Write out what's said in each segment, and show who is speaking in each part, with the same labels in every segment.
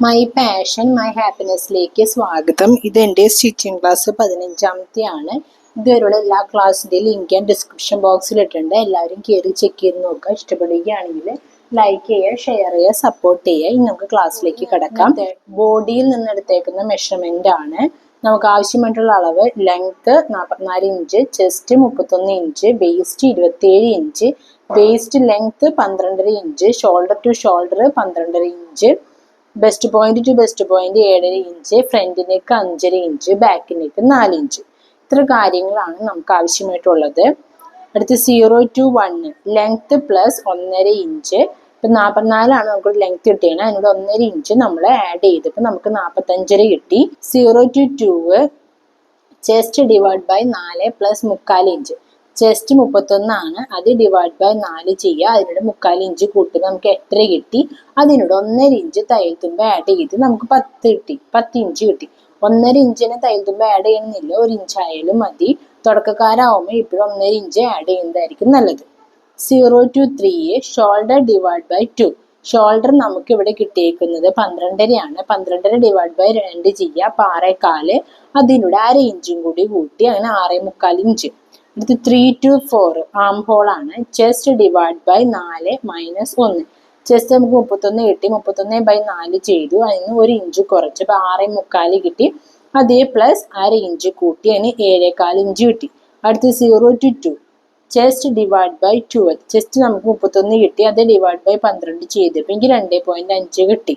Speaker 1: My passion my ഹാപ്പിനെസ്സിലേക്ക് സ്വാഗതം. ഇതെൻ്റെ stitching class 15ാമത്തെയാണ്. ഇതുവരെയുള്ള എല്ലാ ക്ലാസ്സിൻ്റെയും ലിങ്ക് ഞാൻ ഡിസ്ക്രിപ്ഷൻ ബോക്സിൽ ഇട്ടിട്ടുണ്ട്. എല്ലാവരും കയറി ചെക്ക് ചെയ്ത് നോക്കുക. ഇഷ്ടപ്പെടുകയാണെങ്കിൽ ലൈക്ക് ചെയ്യുക, ഷെയർ ചെയ്യുക, സപ്പോർട്ട് ചെയ്യുക. ഇനി നമുക്ക് ക്ലാസ്സിലേക്ക് കിടക്കാം. ബോഡിയിൽ നിന്ന് എടുത്തേക്കുന്ന മെഷർമെൻ്റ് ആണ്. നമുക്ക് ആവശ്യമായിട്ടുള്ള അളവ്: length 44 inch, chest 31 inch, waist 27 inch, waist length 12.5 inch, shoulder to shoulder 12.5 inch, bust point to bust point 7.5 inch, front neck 5.5 inch, back neck 4 inch. ഇത്ര കാര്യങ്ങളാണ് നമുക്ക് ആവശ്യമായിട്ടുള്ളത്. അടുത്ത് 0 to 1 ലെങ്ത് പ്ലസ് 1.5 ഇഞ്ച്. ഇപ്പം 44 നമുക്ക് ലെങ്ത് കിട്ടിയാണ്. അതിനോട് 1.5 ഇഞ്ച് നമ്മൾ add ചെയ്തപ്പോൾ നമുക്ക് 45.5 കിട്ടി. 0 to 2 chest divide by 4 plus 3/4 inch. Chest 31 ആണ്, അത് ഡിവൈഡ് ബൈ 4 ചെയ്യുക. അതിനോട് 3/4 ഇഞ്ച് കൂട്ടുക. നമുക്ക് എത്ര കിട്ടി? അതിനോട് 1.5 ഇഞ്ച് തയ്യൽ തുമ്പ് ആഡ് ചെയ്ത് നമുക്ക് 10 ഇഞ്ച് കിട്ടി. 1.5 ഇഞ്ചിന് തയ്യൽ തുമ്പ് ആഡ് ചെയ്യണമെന്നില്ല, 1 ഇഞ്ച് ആയാലും മതി. തുടക്കക്കാരാവുമ്പോൾ ഇപ്പോഴും 1.5 ഇഞ്ച് ആഡ് ചെയ്യുന്നതായിരിക്കും നല്ലത്. 0 to 3 shoulder divide by 2. Shoulder നമുക്ക് ഇവിടെ കിട്ടിയേക്കുന്നത് 12.5 ആണ്. 12.5 ഡിവൈഡ് ബൈ 2 ചെയ്യുക, അപ്പോൾ 6.25. അതിലൂടെ 1/2 ഇഞ്ചും കൂടി കൂട്ടി, അങ്ങനെ 6.25 ഇഞ്ച്. അടുത്ത് 3 to 4 ആം ഹോൾ ആണ്. Chest divide by 4 minus 1. Chest നമുക്ക് 31 കിട്ടി, 31/4 ചെയ്തു, അതിന് 1 ഇഞ്ച് കുറച്ച്, അപ്പോൾ 6.25 കിട്ടി. അതേ പ്ലസ് 1/2 ഇഞ്ച് കൂട്ടി, അതിന് 7.25 ഇഞ്ച് കിട്ടി. അടുത്ത് 0 to 2 chest divide by 12. Chest നമുക്ക് 31 കിട്ടി, അത് ഡിവൈഡ് ബൈ 12 ചെയ്തപ്പോൾ എനിക്ക് 2.5 കിട്ടി.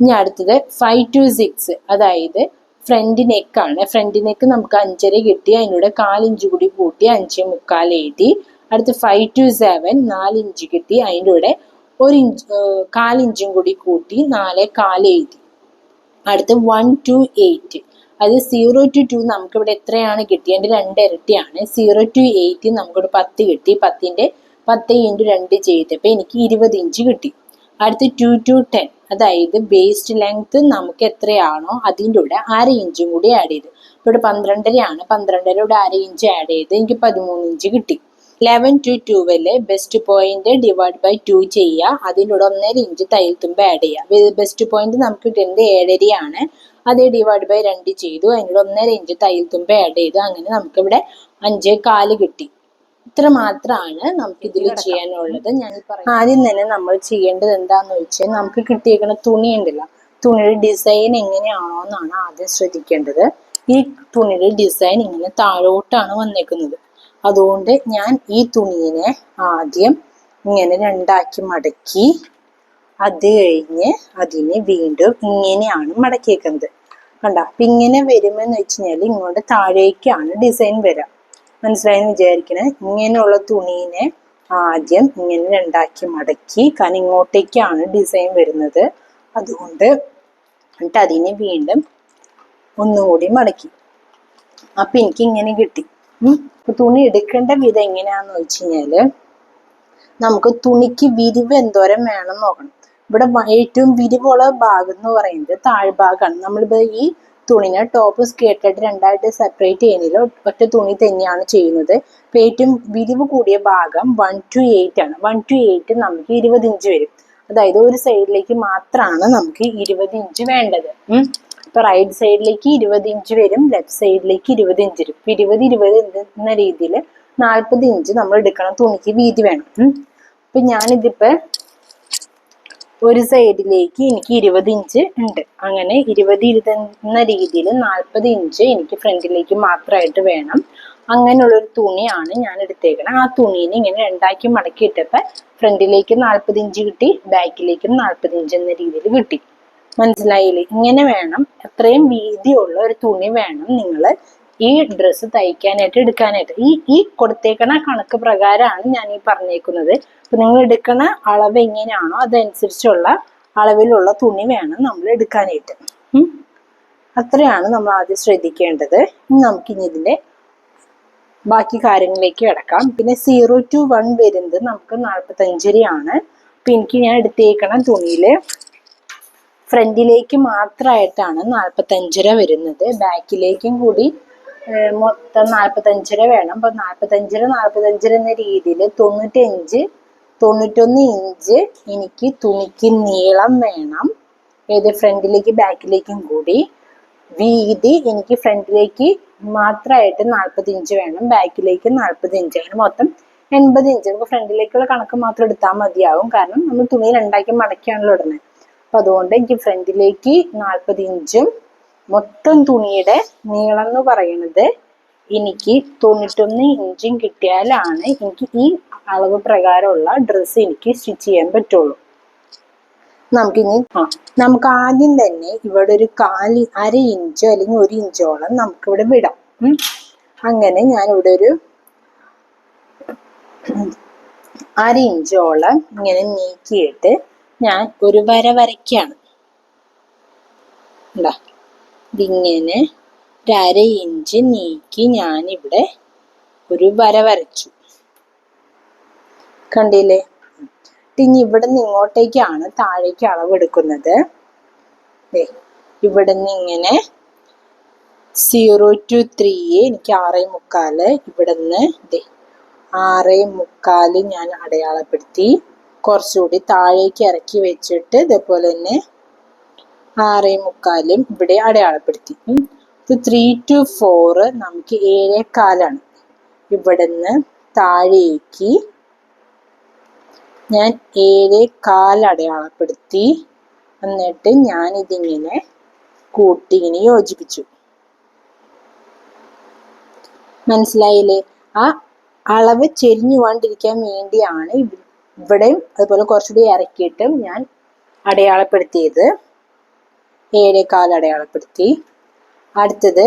Speaker 1: ഇനി അടുത്തത് 5 to 6, അതായത് ഫ്രണ്ട് നെക്കാണ്. ഫ്രണ്ട് നെക്ക് നമുക്ക് 5.5 കിട്ടി, അതിനൂടെ 1/4 ഇഞ്ച് കൂടി കൂട്ടി 5.25 എഴുതി. അടുത്ത് 5 to 7 4 ഇഞ്ച് കിട്ടി, അതിൻ്റെ കൂടെ 1/4 ഇഞ്ചും കൂടി കൂട്ടി 4.25 എഴുതി. അടുത്ത് 1 to 8, അത് 0 to 2 നമുക്ക് ഇവിടെ എത്രയാണ് കിട്ടിയത്? അതിൻ്റെ 2 ഇരട്ടിയാണ്. 0 to 8 നമുക്കിവിടെ 10 കിട്ടി. 10ൻ്റെ 10 × 2 ചെയ്തപ്പോൾ എനിക്ക് 20 ഇഞ്ച് കിട്ടി. അടുത്ത് 2 to 10, അതായത് വേസ്റ്റ് ലെങ്ത് നമുക്ക് എത്രയാണോ അതിൻ്റെ കൂടെ 1/2 ഇഞ്ചും കൂടി ആഡ് ചെയ്തു. ഇവിടെ 12.5 ആണ്, 12.5 1/2 ഇഞ്ച് ആഡ് ചെയ്ത് എനിക്ക് 13 ഇഞ്ച് കിട്ടി. 11 to 12 bust point divide by 2 ചെയ്യുക, അതിലൂടെ 1.5 ഇഞ്ച് തയ്യൽ തുമ്പ് ആഡ് ചെയ്യുക. ബെസ്റ്റ് പോയിന്റ് നമുക്ക് കിട്ടുന്നത് 7.5 ആണ്, അതേ ഡിവൈഡ് ബൈ 2 ചെയ്തു, അതിലൂടെ 1.5 ഇഞ്ച് തയ്യൽ തുമ്പ് ആഡ് ചെയ്തു, അങ്ങനെ നമുക്കിവിടെ 5.25 കിട്ടി. ഇത്ര മാത്രമാണ് നമുക്ക് ഇതിൽ ചെയ്യാനുള്ളത്. ആദ്യം തന്നെ നമ്മൾ ചെയ്യേണ്ടത് എന്താണെന്ന് വെച്ചാൽ, നമുക്ക് കിട്ടിയേക്കുന്ന തുണി ഉണ്ടല്ലോ, തുണിയുടെ ഡിസൈൻ എങ്ങനെയാണോ എന്നാണ് ആദ്യം ശ്രദ്ധിക്കേണ്ടത്. ഈ തുണിയുടെ ഡിസൈൻ ഇങ്ങനെ താഴോട്ടാണ് വന്നേക്കുന്നത്. അതുകൊണ്ട് ഞാൻ ഈ തുണിയെ ആദ്യം ഇങ്ങനെ 2ആക്കി മടക്കി, അത് കഴിഞ്ഞ് അതിനെ വീണ്ടും ഇങ്ങനെയാണ് മടക്കിയേക്കുന്നത്. കണ്ട, അപ്പം ഇങ്ങനെ വരുമെന്ന് വെച്ച് കഴിഞ്ഞാൽ ഇങ്ങോട്ട് താഴേക്കാണ് ഡിസൈൻ വരിക. മനസ്സിലായെന്ന് വിചാരിക്കണേ. ഇങ്ങനെയുള്ള തുണീനെ ആദ്യം ഇങ്ങനെ 2ആക്കി മടക്കി, കാരണം ഇങ്ങോട്ടേക്കാണ് ഡിസൈൻ വരുന്നത്. അതുകൊണ്ട് എന്നിട്ട് അതിനെ വീണ്ടും ഒന്നുകൂടി മടക്കി. അപ്പം എനിക്ക് ഇങ്ങനെ കിട്ടി. ഇപ്പൊ തുണി എടുക്കേണ്ട വിധം എങ്ങനെയാന്ന് വെച്ച് കഴിഞ്ഞാല്, നമുക്ക് തുണിക്ക് വിരിവ് എന്തോരം വേണം നോക്കണം. ഇവിടെ ഏറ്റവും വിരിവുള്ള ഭാഗം എന്ന് പറയുന്നത് താഴ്ഭാഗമാണ്. നമ്മളിപ്പോ ഈ തുണിനെ ടോപ്പ് സ്കേർട്ടായിട്ട് 2ആയിട്ട് സെപ്പറേറ്റ് ചെയ്യുന്നതിൽ ഒറ്റ തുണി തന്നെയാണ് ചെയ്യുന്നത്. ഇപ്പൊ ഏറ്റവും വിരിവ് കൂടിയ ഭാഗം 1 to 8 ആണ്. 1 to 8 നമുക്ക് 20 ഇഞ്ച് വരും. അതായത് ഒരു സൈഡിലേക്ക് മാത്രമാണ് നമുക്ക് 20 ഇഞ്ച് വേണ്ടത്. ഇപ്പൊ റൈറ്റ് സൈഡിലേക്ക് 20 ഇഞ്ച് വരും, ലെഫ്റ്റ് സൈഡിലേക്ക് 20 ഇഞ്ച് വരും. 20 എന്ന രീതിയിൽ 40 ഇഞ്ച് നമ്മൾ എടുക്കണം. തുണിക്ക് വീതി വേണം. അപ്പൊ ഞാനിതിപ്പോ ഒരു സൈഡിലേക്ക് എനിക്ക് 20 ഇഞ്ച് ഉണ്ട്. അങ്ങനെ 20 എന്ന രീതിയിൽ 40 ഇഞ്ച് എനിക്ക് ഫ്രണ്ടിലേക്ക് മാത്രമായിട്ട് വേണം. അങ്ങനെയുള്ളൊരു തുണിയാണ് ഞാൻ എടുത്തേക്കണം. ആ തുണീനെ ഇങ്ങനെ 2ആക്കി മടക്കിയിട്ടപ്പോൾ ഫ്രണ്ടിലേക്ക് 40 ഇഞ്ച് കിട്ടി, ബാക്കിലേക്കും 40 ഇഞ്ച് എന്ന രീതിയിൽ കിട്ടി. മനസ്സിലായില്ലേ? ഇങ്ങനെ വേണം, അത്രയും വീതിയുള്ള ഒരു തുണി വേണം നിങ്ങൾ ഈ ഡ്രസ്സ് തയ്ക്കാനായിട്ട് എടുക്കാനായിട്ട്. ഈ കൊടുത്തേക്കണ കണക്ക് പ്രകാരമാണ് ഞാൻ ഈ പറഞ്ഞേക്കുന്നത്. ഇപ്പൊ നിങ്ങൾ എടുക്കണ അളവ് എങ്ങനെയാണോ അതനുസരിച്ചുള്ള അളവിലുള്ള തുണി വേണം നമ്മൾ എടുക്കാനായിട്ട്. അത്രയാണ് നമ്മൾ ആദ്യം ശ്രദ്ധിക്കേണ്ടത്. ഇനി നമുക്കിനി ഇതിന്റെ ബാക്കി കാര്യങ്ങളിലേക്ക് കിടക്കാം. പിന്നെ 0 to 1 വരുന്നത് നമുക്ക് 45 ആണ്. അപ്പൊ എനിക്ക് ഞാൻ എടുത്തേക്കണം തുണിയില് ഫ്രണ്ടിലേക്ക് മാത്രമായിട്ടാണ് 45 വരുന്നത്. ബാക്കിലേക്കും കൂടി മൊത്തം 45 വേണം. അപ്പൊ 45 എന്ന രീതിയിൽ 91 ഇഞ്ച് എനിക്ക് തുണിക്ക് നീളം വേണം. ഏത് ഫ്രണ്ടിലേക്ക് ബാക്കിലേക്കും കൂടി. വീതി എനിക്ക് ഫ്രണ്ടിലേക്ക് മാത്രമായിട്ട് 40 ഇഞ്ച് വേണം, ബാക്കിലേക്ക് 40 ഇഞ്ച്, അങ്ങനെ മൊത്തം 80 ഇഞ്ച്. നമുക്ക് ഫ്രണ്ടിലേക്കുള്ള കണക്ക് മാത്രം എടുത്താൽ മതിയാവും, കാരണം നമ്മൾ തുണി രണ്ടാക്കി മടക്കിയാണല്ലോ ഇടുന്നത്. അപ്പൊ അതുകൊണ്ട് എനിക്ക് ഫ്രണ്ടിലേക്ക് 40 ഇഞ്ചും മൊത്തം തുണിയുടെ നീളം എന്ന് പറയുന്നത് എനിക്ക് 91 ഇഞ്ചും കിട്ടിയാലാണ് എനിക്ക് ഈ അളവ് പ്രകാരമുള്ള ഡ്രസ്സ് എനിക്ക് സ്റ്റിച്ച് ചെയ്യാൻ പറ്റുള്ളൂ. നമുക്ക് ആദ്യം തന്നെ ഇവിടെ ഒരു അര ഇഞ്ചോ അല്ലെങ്കിൽ 1 ഇഞ്ചോളം നമുക്കിവിടെ വിടാം. അങ്ങനെ ഞാനിവിടെ ഒരു അര ഇഞ്ചോളം ഇങ്ങനെ നീക്കിയിട്ട് ഞാൻ ഒരു വര വരയ്ക്കാണ്. ഇതിങ്ങനെ ഒരു അര ഇഞ്ച് നീക്കി ഞാനിവിടെ ഒരു വര വരച്ചു. കണ്ടില്ലേ? ഇനി ഇവിടെ നിന്ന് ഇങ്ങോട്ടേക്കാണ് താഴേക്ക് അളവെടുക്കുന്നത്. ഇവിടെ നിന്ന് ഇങ്ങനെ 0 to 3 എനിക്ക് 6.25, ഇവിടെ നിന്ന് 6.25 ഞാൻ അടയാളപ്പെടുത്തി. കുറച്ചുകൂടി താഴേക്ക് ഇറക്കി വെച്ചിട്ട് ഇതേപോലെ തന്നെ 6.25 ഇവിടെ അടയാളപ്പെടുത്തി. 3 to 4 നമുക്ക് 7.25. ഇവിടെ നിന്ന് താഴേക്ക് ഞാൻ 7.25 അടയാളപ്പെടുത്തി. എന്നിട്ട് ഞാൻ ഇതിങ്ങനെ കൂട്ടി ഇങ്ങനെ യോജിപ്പിച്ചു. മനസ്സിലായില്ലേ? ആ അളവ് ചെരിഞ്ഞു പോകാണ്ടിരിക്കാൻ വേണ്ടിയാണ് ഇവിടെയും അതുപോലെ കുറച്ചുകൂടി ഇറക്കിയിട്ടും ഞാൻ അടയാളപ്പെടുത്തിയത്. 7.25 അടയാളപ്പെടുത്തി. അടുത്തത്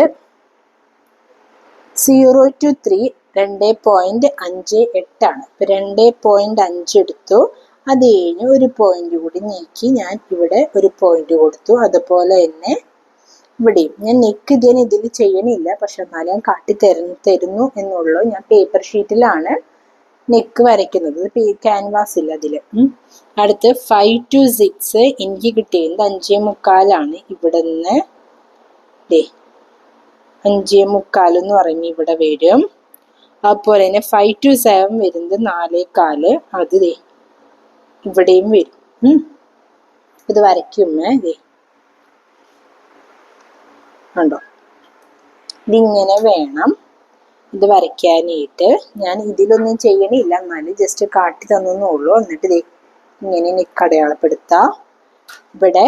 Speaker 1: 0 to 3 2.58 ആണ്. 2.5 എടുത്തു. അത് കഴിഞ്ഞ് ഒരു പോയിന്റ് കൂടി നീക്കി ഞാൻ ഇവിടെ ഒരു പോയിന്റ് കൊടുത്തു. അതുപോലെ തന്നെ ഇവിടെയും ഞാൻ നെക്ക് ഇതിൽ ചെയ്യണില്ല, പക്ഷെ എന്നാലും ഞാൻ കാട്ടി തരുന്നു എന്നുള്ളൂ. ഞാൻ പേപ്പർ ഷീറ്റിലാണ് നെക്ക് വരയ്ക്കുന്നത്, ക്യാൻവാസ് ഇല്ല അതില്. അടുത്ത് 5 to 6 എനിക്ക് കിട്ടിയത് 5.25 ഇവിടെ നിന്ന് 5.25 എന്ന് പറഞ്ഞ് ഇവിടെ വരും. അതുപോലെ തന്നെ 5 to 7 വരുന്നത് 4.25, അത് ഇവിടെയും വരും. ഇത് വരയ്ക്കുമ്പോ കണ്ടോ, ഇതിങ്ങനെ വേണം ഇത് വരയ്ക്കാനായിട്ട്. ഞാൻ ഇതിലൊന്നും ചെയ്യണില്ല, എന്നാലും ജസ്റ്റ് കാട്ടി തന്നുള്ളൂ. എന്നിട്ട് ഇങ്ങനെ നെക്ക് അടയാളപ്പെടുത്താം. ഇവിടെ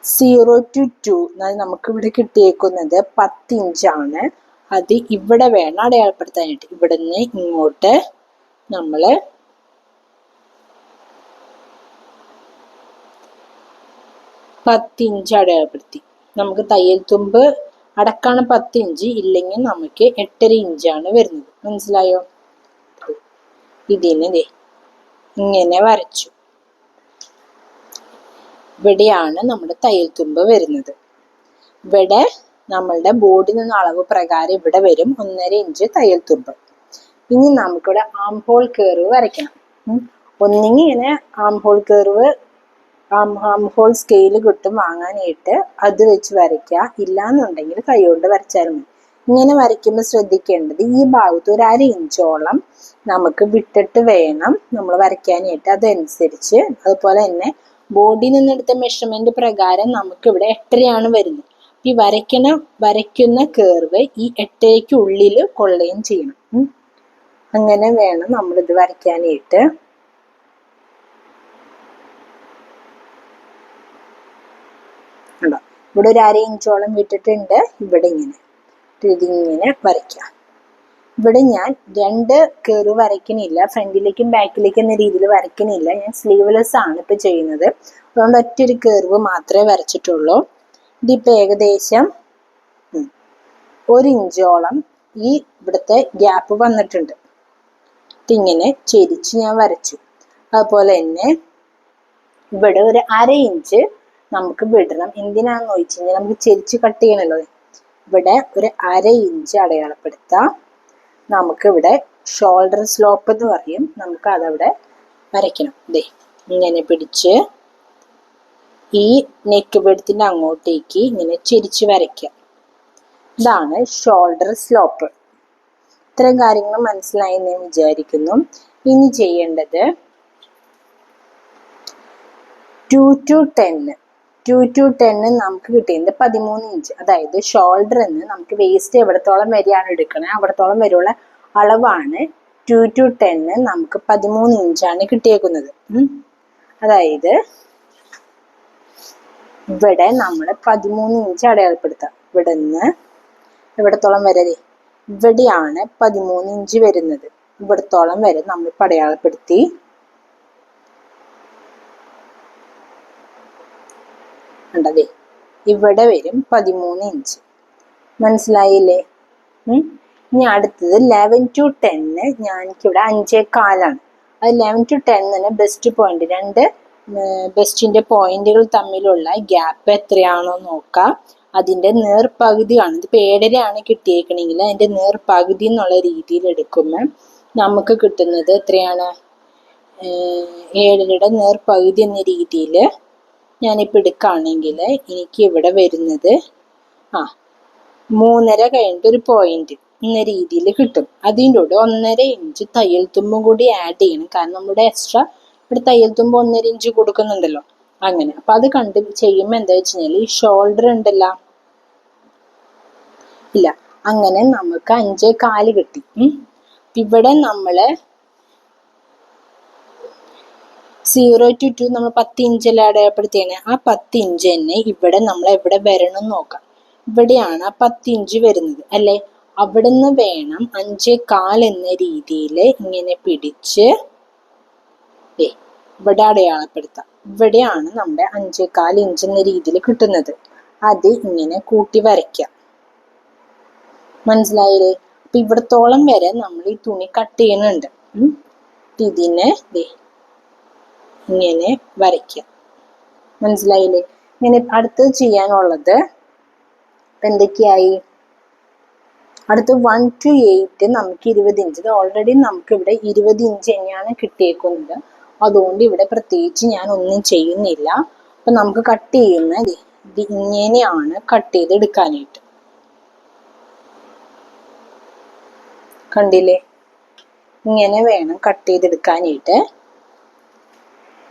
Speaker 1: 0 to 2 നമുക്ക് ഇവിടെ കിട്ടിയേക്കുന്നത് 10 ഇഞ്ചാണ്. അത് ഇവിടെ വേണം അടയാളപ്പെടുത്താനായിട്ട്. ഇവിടെ നിന്ന് ഇങ്ങോട്ട് നമ്മള് 10 ഇഞ്ച് അടയാളപ്പെടുത്തി. നമുക്ക് തയ്യൽ തുമ്പ് അടക്കാണ് 10 ഇഞ്ച്, ഇല്ലെങ്കിൽ നമുക്ക് 8.5 ഇഞ്ചാണ് വരുന്നത്. മനസ്സിലായോ? ഇതിന് ഇങ്ങനെ വരച്ചു. ഇവിടെയാണ് നമ്മുടെ തയ്യൽ തുമ്പ് വരുന്നത്. ഇവിടെ നമ്മളുടെ ബോർഡിൽ നിന്ന് അളവ് പ്രകാരം ഇവിടെ വരും 1.5 ഇഞ്ച് തയ്യൽ തുമ്പ്. ഇനി നമുക്കിവിടെ ആം ഹോൾ കർവ് വരയ്ക്കണം. ഒന്നിങ്ങനെ ഇങ്ങനെ ആം ഹോൾ സ്കെയിൽ കിട്ടും വാങ്ങാനായിട്ട്, അത് വെച്ച് വരയ്ക്കുക. ഇല്ലാന്നുണ്ടെങ്കിൽ കൈകൊണ്ട് വരച്ചാലും മതി. ഇങ്ങനെ വരയ്ക്കുമ്പോൾ ശ്രദ്ധിക്കേണ്ടത് ഈ ഭാഗത്ത് ഒരു 1/2 ഇഞ്ചോളം നമുക്ക് വിട്ടിട്ട് വേണം നമ്മൾ വരയ്ക്കാനായിട്ട്. അതനുസരിച്ച് അതുപോലെ തന്നെ ബോർഡിൽ നിന്നെടുത്ത മെഷർമെന്റ് പ്രകാരം നമുക്ക് ഇവിടെ 8.5 വരുന്നത്. ഈ വരയ്ക്കുന്ന കർവ് ഈ 8.5 ഉള്ളിൽ കൊള്ളുകയും ചെയ്യണം. അങ്ങനെ വേണം നമ്മളിത് വരയ്ക്കാനായിട്ട്. ഇവിടെ ഒരു 1/2 ഇഞ്ചോളം വിട്ടിട്ടുണ്ട്. ഇവിടെ ഇതിങ്ങനെ വരയ്ക്കാം. ഇവിടെ ഞാൻ 2 കർവ് വരയ്ക്കണില്ല, ഫ്രണ്ടിലേക്കും ബാക്കിലേക്കും എന്ന രീതിയിൽ വരയ്ക്കണില്ല. ഞാൻ സ്ലീവ്ലെസ് ആണ് ഇപ്പൊ ചെയ്യുന്നത്. അതുകൊണ്ട് ഒറ്റൊരു കർവ് മാത്രമേ വരച്ചിട്ടുള്ളൂ. ഇതിപ്പോ ഏകദേശം 1 ഇഞ്ചോളം ഈ ഇവിടുത്തെ ഗ്യാപ്പ് വന്നിട്ടുണ്ട്. ഇങ്ങനെ ചെരിച്ച് ഞാൻ വരച്ചു. അതുപോലെ തന്നെ ഇവിടെ ഒരു 1/2 ഇഞ്ച് നമുക്ക് വിടണം. എന്തിനാന്ന് ചോദിച്ചു കഴിഞ്ഞാൽ നമുക്ക് ചെരിച്ച് കട്ട് ചെയ്യണല്ലോ. ഇവിടെ ഒരു 1/2 ഇഞ്ച് അടയാളപ്പെടുത്താം. നമുക്കിവിടെ ഷോൾഡർ സ്ലോപ്പ് എന്ന് പറയും, നമുക്ക് അതവിടെ വരയ്ക്കണം. ഇങ്ങനെ പിടിച്ച് ഈ നെക്ക് ബെഡ്ത്തിന്റെ അങ്ങോട്ടേക്ക് ഇങ്ങനെ ചെരിച്ച് വരയ്ക്കാം. ഇതാണ് ഷോൾഡർ സ്ലോപ്പ്. ഇത്തരം കാര്യങ്ങൾ മനസ്സിലായി എന്ന് വിചാരിക്കുന്നു. ഇനി ചെയ്യേണ്ടത് 2 to 10 നമുക്ക് കിട്ടിയത് 13 ഇഞ്ച്. അതായത് ഷോൾഡർ എന്ന് നമുക്ക് വേസ്റ്റ് എവിടത്തോളം വരെയാണ് എടുക്കണേ അവിടത്തോളം വരെയുള്ള അളവാണ് 2 to 10 നമുക്ക് 13 ഇഞ്ചാണ് കിട്ടിയേക്കുന്നത്. അതായത് ഇവിടെ നമ്മൾ 13 ഇഞ്ച് അടയാളപ്പെടുത്താം. ഇവിടെ നിന്ന് എവിടത്തോളം വരെ, ഇവിടെയാണ് 13 ഇഞ്ച് വരുന്നത്. ഇവിടത്തോളം വരെ നമ്മൾ അടയാളപ്പെടുത്തി. കണ്ടതേ, ഇവിടെ വരും 13 ഇഞ്ച്. മനസ്സിലായില്ലേ? ഇനി അടുത്തത് 11 to 10 ഞാനിവിടെ 5.25 അത് 11 to 10 ബെസ്റ്റ് പോയിന്റ്, രണ്ട് ബെസ്റ്റിന്റെ പോയിന്റുകൾ തമ്മിലുള്ള ഗ്യാപ്പ് എത്രയാണോ നോക്കാം. അതിന്റെ നേർപകുതിയാണ്. ഇതിപ്പോൾ 7.5 കിട്ടിയേക്കണമെങ്കിൽ അതിന്റെ നേർപകുതി എന്നുള്ള രീതിയിൽ എടുക്കുമ്പോൾ നമുക്ക് കിട്ടുന്നത് എത്രയാണ്? 7യുടെ നേർപകുതി എന്ന രീതിയിൽ ഞാനിപ്പോൾ എടുക്കുകയാണെങ്കിൽ എനിക്ക് ഇവിടെ വരുന്നത് 3.5 കഴിഞ്ഞിട്ട് ഒരു പോയിന്റ് എന്ന രീതിയിൽ കിട്ടും. അതിൻ്റെ കൂടെ 1.5 ഇഞ്ച് തയ്യൽ തുമ്പും കൂടി ആഡ് ചെയ്യണം. കാരണം നമ്മുടെ എക്സ്ട്രാ ഇവിടെ തയ്യൽ തുമ്പ് 1.5 ഇഞ്ച് കൊടുക്കുന്നുണ്ടല്ലോ. അങ്ങനെ അപ്പം അത് കണ്ട് ചെയ്യുമ്പോൾ എന്താ വെച്ച് കഴിഞ്ഞാൽ ഈ ഷോൾഡർ ഉണ്ടല്ലോ, ഇല്ല, അങ്ങനെ നമുക്ക് 5.25 കിട്ടി. ഇവിടെ നമ്മൾ 0 to 2 നമ്മൾ 10 ഇഞ്ചല്ലേ അടയാളപ്പെടുത്തിയാണ്. ആ 10 ഇഞ്ച് തന്നെ ഇവിടെ നമ്മൾ എവിടെ വരണം നോക്കാം. ഇവിടെയാണ് ആ 10 ഇഞ്ച് വരുന്നത് അല്ലേ? അവിടുന്ന് വേണം 5.25 എന്ന രീതിയിൽ ഇങ്ങനെ പിടിച്ച് ഇവിടെ അടയാളപ്പെടുത്താം. ഇവിടെയാണ് നമ്മുടെ 5.25 ഇഞ്ച് എന്ന രീതിയിൽ കിട്ടുന്നത്. അത് ഇങ്ങനെ കൂട്ടി വരയ്ക്കാം. മനസ്സിലായില്ലേ? അപ്പൊ ഇവിടത്തോളം വരെ നമ്മൾ ഈ തുണി കട്ട് ചെയ്യുന്നുണ്ട്. ഇതിനെ ഇങ്ങനെ വരയ്ക്കാം. മനസ്സിലായില്ലേ? ഇങ്ങനെ അടുത്തത് ചെയ്യാനുള്ളത് എന്തൊക്കെയായി? അടുത്ത് 1 to 8 നമുക്ക് 20 ഇഞ്ച്. ഇത് ഓൾറെഡി നമുക്ക് ഇവിടെ 20 ഇഞ്ച് തന്നെയാണ് കിട്ടിയേക്കുന്നത്. അതുകൊണ്ട് ഇവിടെ പ്രത്യേകിച്ച് ഞാൻ ഒന്നും ചെയ്യുന്നില്ല. അപ്പൊ നമുക്ക് കട്ട് ചെയ്യുന്നത് ഇത് ഇങ്ങനെയാണ് കട്ട് ചെയ്തെടുക്കാനായിട്ട്. കണ്ടില്ലേ? ഇങ്ങനെ വേണം കട്ട് ചെയ്തെടുക്കാനായിട്ട്.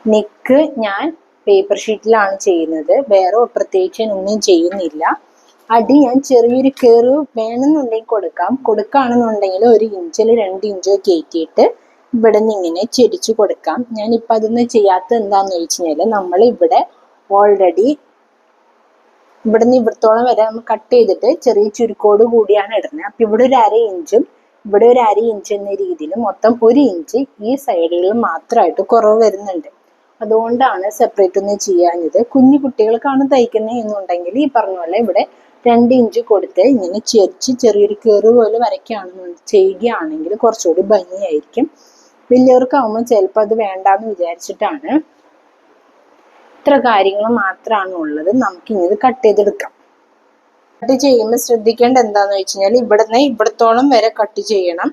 Speaker 1: നെക്ക് ഞാൻ പേപ്പർ ഷീറ്റിലാണ് ചെയ്യുന്നത്. വേറെ പ്രത്യേകിച്ച് ഒന്നും ചെയ്യുന്നില്ല. അടി ഞാൻ ചെറിയൊരു കയറ് വേണമെന്നുണ്ടെങ്കിൽ കൊടുക്കുകയാണെന്നുണ്ടെങ്കിൽ 1 ഇഞ്ചിൽ 2 ഇഞ്ചോ കയറ്റിയിട്ട് ഇവിടെ നിന്ന് ഇങ്ങനെ ചെരിച്ചു കൊടുക്കാം. ഞാനിപ്പോൾ അതൊന്നും ചെയ്യാത്തത് എന്താണെന്ന് ചോദിച്ചു കഴിഞ്ഞാൽ നമ്മൾ ഇവിടെ ഓൾറെഡി ഇവിടെ നിന്ന് ഇവിടത്തോളം വരെ നമ്മൾ കട്ട് ചെയ്തിട്ട് ചെറിയ ചുരുക്കോട് കൂടിയാണ് ഇടുന്നത്. അപ്പം ഇവിടെ ഒരു 1/2 ഇഞ്ചും ഇവിടെ ഒരു 1/2 ഇഞ്ച് എന്ന രീതിയിൽ മൊത്തം 1 ഇഞ്ച് ഈ സൈഡുകളിൽ മാത്രമായിട്ട് കുറവ് വരുന്നുണ്ട്. അതുകൊണ്ടാണ് സെപ്പറേറ്റ് ഒന്നും ചെയ്യാഞ്ഞത്. കുഞ്ഞു കുട്ടികൾക്കാണ് തയ്ക്കുന്നത് എന്നുണ്ടെങ്കിൽ ഈ പറഞ്ഞ പോലെ ഇവിടെ 2 ഇഞ്ച് കൊടുത്ത് ഇങ്ങനെ ചെരിച്ച് ചെറിയൊരു കയറ് പോലെ ചെയ്യുകയാണെങ്കിൽ കുറച്ചുകൂടി ഭംഗിയായിരിക്കും. വലിയവർക്കാവുമ്പോൾ ചിലപ്പോൾ അത് വേണ്ടാന്ന് വിചാരിച്ചിട്ടാണ്. ഇത്ര കാര്യങ്ങൾ മാത്രമാണ് ഉള്ളത്. നമുക്കിത് കട്ട് ചെയ്തെടുക്കാം. കട്ട് ചെയ്യുമ്പോൾ ശ്രദ്ധിക്കേണ്ട എന്താന്ന് വെച്ച് കഴിഞ്ഞാൽ ഇവിടുന്ന് ഇവിടത്തോളം വരെ കട്ട് ചെയ്യണം.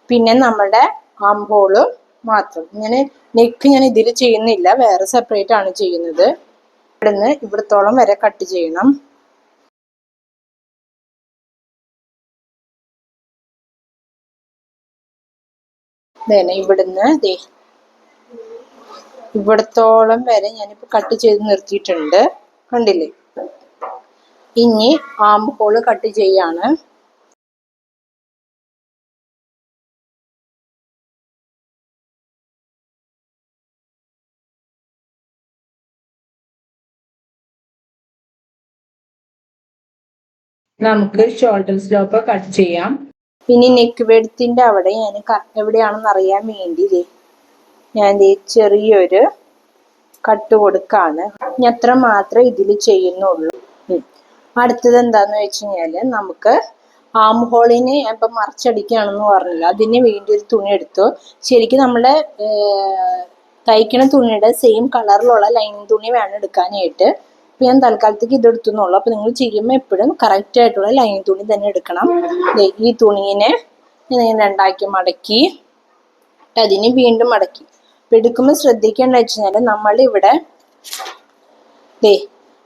Speaker 1: പിന്നെ നമ്മുടെ ആം ഹോള് മാത്രം. ഇങ്ങനെ നെക്ക് ഞാൻ ഇതിൽ ചെയ്യുന്നില്ല, വേറെ സെപ്പറേറ്റ് ആണ് ചെയ്യുന്നത്. ഇവിടുന്ന് ഇവിടത്തോളം വരെ കട്ട് ചെയ്യണം. ഇവിടുന്ന് ഇവിടത്തോളം വരെ ഞാനിപ്പോ കട്ട് ചെയ്ത് നിർത്തിയിട്ടുണ്ട്. കണ്ടില്ലേ? ഇനി ആം ഹോള് കട്ട് ചെയ്യാണ്. നമുക്ക് ഷോൾഡർ സ്ലോപ്പ് കട്ട് ചെയ്യാം. ഇനി നെക്ക് വെഡ്ത്തിന്റെ അവിടെ ഞാൻ എവിടെയാണെന്ന് അറിയാൻ വേണ്ടി ഞാൻ ചെറിയൊരു കട്ട് കൊടുക്കാണ്. ഇനി അത്ര മാത്രമേ ഇതിൽ ചെയ്യുന്നുള്ളൂ. അടുത്തത് എന്താന്ന് വെച്ച് കഴിഞ്ഞാല് നമുക്ക് ആം ഹോളിന് ഞാൻ ഇപ്പം മറിച്ചടിക്കുകയാണെന്ന് പറഞ്ഞില്ല, അതിന് വേണ്ടി ഒരു തുണി എടുത്തു. ശരിക്കും നമ്മുടെ തയ്ക്കണ തുണിയുടെ സെയിം കളറിലുള്ള ലൈനിങ് തുണി വേണം എടുക്കാനായിട്ട്. അപ്പം ഞാൻ തൽക്കാലത്തേക്ക് ഇത് എടുത്തുന്നുള്ളൂ. അപ്പം നിങ്ങൾ ചെയ്യുമ്പോൾ എപ്പോഴും കറക്റ്റ് ആയിട്ടുള്ള ലൈനിങ് തുണി തന്നെ എടുക്കണം. ഈ തുണീനെ ഇങ്ങനെ 2 മടക്കി അതിന് വീണ്ടും മടക്കി. അപ്പം എടുക്കുമ്പോൾ ശ്രദ്ധിക്കേണ്ട വെച്ച് കഴിഞ്ഞാൽ നമ്മളിവിടെ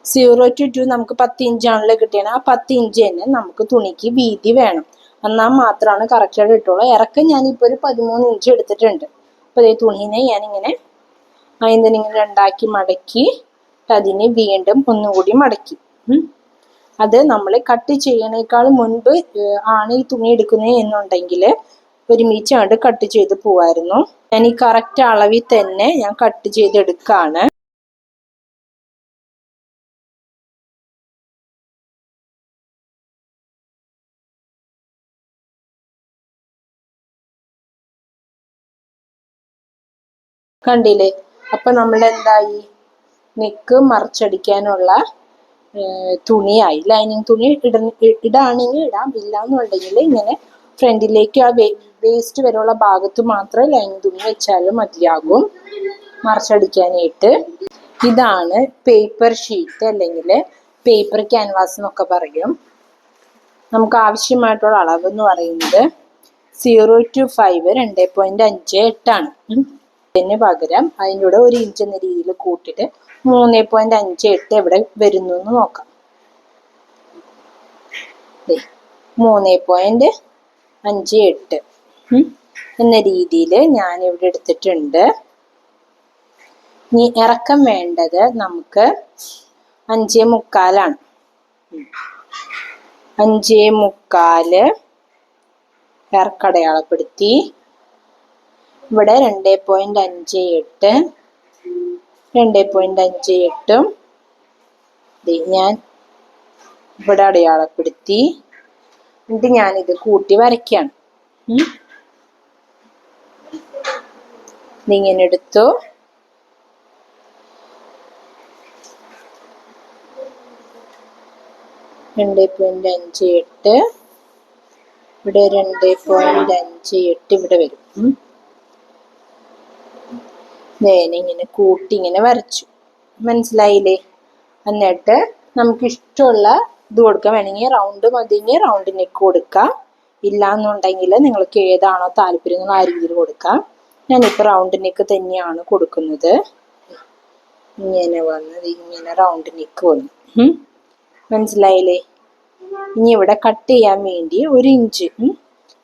Speaker 1: 0 to 2 നമുക്ക് 10 ഇഞ്ചാണല്ലോ കിട്ടിയത്. ആ 10 ഇഞ്ച് തന്നെ നമുക്ക് തുണിക്ക് വീതി വേണം. എന്നാൽ മാത്രമാണ് കറക്റ്റായിട്ട് കിട്ടുള്ളൂ. ഇറക്കം ഞാനിപ്പോൾ ഒരു 13 ഇഞ്ച് എടുത്തിട്ടുണ്ട്. അപ്പോൾ ഈ തുണീനെ ഞാനിങ്ങനെ അതിന് ഇങ്ങനെ രണ്ടാക്കി മടക്കി അതിനെ വീണ്ടും ഒന്നുകൂടി മടക്കി. അത് നമ്മൾ കട്ട് ചെയ്യണേക്കാൾ മുൻപ് ആണ് ഈ തുണി എടുക്കുന്നത് എന്നുണ്ടെങ്കിൽ ഒരുമിച്ചാണ്ട് കട്ട് ചെയ്ത് പോവായിരുന്നു. ഞാൻ ഈ കറക്റ്റ് അളവിൽ തന്നെ ഞാൻ കട്ട് ചെയ്തെടുക്കാണ്. കണ്ടില്ലേ? അപ്പൊ നമ്മളെന്തായി, നെക്ക് മറിച്ചടിക്കാനുള്ള തുണിയായി. ലൈനിങ് തുണി ഇടാണെങ്കിൽ ഇടാം, ഇല്ലാന്നുണ്ടെങ്കിൽ ഇങ്ങനെ ഫ്രണ്ടിലേക്ക് ആ വേസ്റ്റ് വരെയുള്ള ഭാഗത്ത് മാത്രം ലൈനിങ് തുണി വെച്ചാലും മതിയാകും മറിച്ചടിക്കാനായിട്ട്. ഇതാണ് പേപ്പർ ഷീറ്റ് അല്ലെങ്കിൽ പേപ്പർ ക്യാൻവാസ് എന്നൊക്കെ പറയും. നമുക്ക് ആവശ്യമായിട്ടുള്ള അളവ് എന്ന് പറയുന്നത് 0 to 5 2.58 ആണ്. ഇതിന് പകരം അതിൻ്റെ കൂടെ 1 ഇഞ്ച് എന്ന രീതിയിൽ കൂട്ടിയിട്ട് 3.58 എവിടെ വരുന്നു എന്ന് നോക്കാം. 3.58 എന്ന രീതിയിൽ ഞാൻ ഇവിടെ എടുത്തിട്ടുണ്ട്. ഇനി ഇറക്കം വേണ്ടത് നമുക്ക് 5.25 ആണ്. 5.25 ഇറക്കടയാളപ്പെടുത്തി. ഇവിടെ 2.58 2.58 ഞാൻ ഇവിടെ അടയാളപ്പെടുത്തി. എന്നിട്ട് ഞാനിത് കൂട്ടി വരയ്ക്കാണ്. ഇങ്ങനെ എടുത്തു. രണ്ട് 2.58 ഇവിടെ 2.58 ഇവിടെ വരും. ഇങ്ങനെ കൂട്ടി ഇങ്ങനെ വരച്ചു. മനസ്സിലായില്ലേ? എന്നിട്ട് നമുക്ക് ഇഷ്ടമുള്ള ഇത് കൊടുക്കാം. വേണമെങ്കിൽ റൗണ്ട് മതിയെങ്കിൽ റൗണ്ട് നെക്ക് കൊടുക്കാം. ഇല്ലാന്നുണ്ടെങ്കിൽ നിങ്ങൾക്ക് ഏതാണോ താല്പര്യം ആ രീതിയിൽ കൊടുക്കാം. ഞാനിപ്പോൾ റൗണ്ട് നെക്ക് തന്നെയാണ് കൊടുക്കുന്നത്. ഇങ്ങനെ വന്നത് ഇങ്ങനെ റൗണ്ട് നെക്ക് വന്നു. മനസ്സിലായില്ലേ? ഇനി ഇവിടെ കട്ട് ചെയ്യാൻ വേണ്ടി 1 ഇഞ്ച്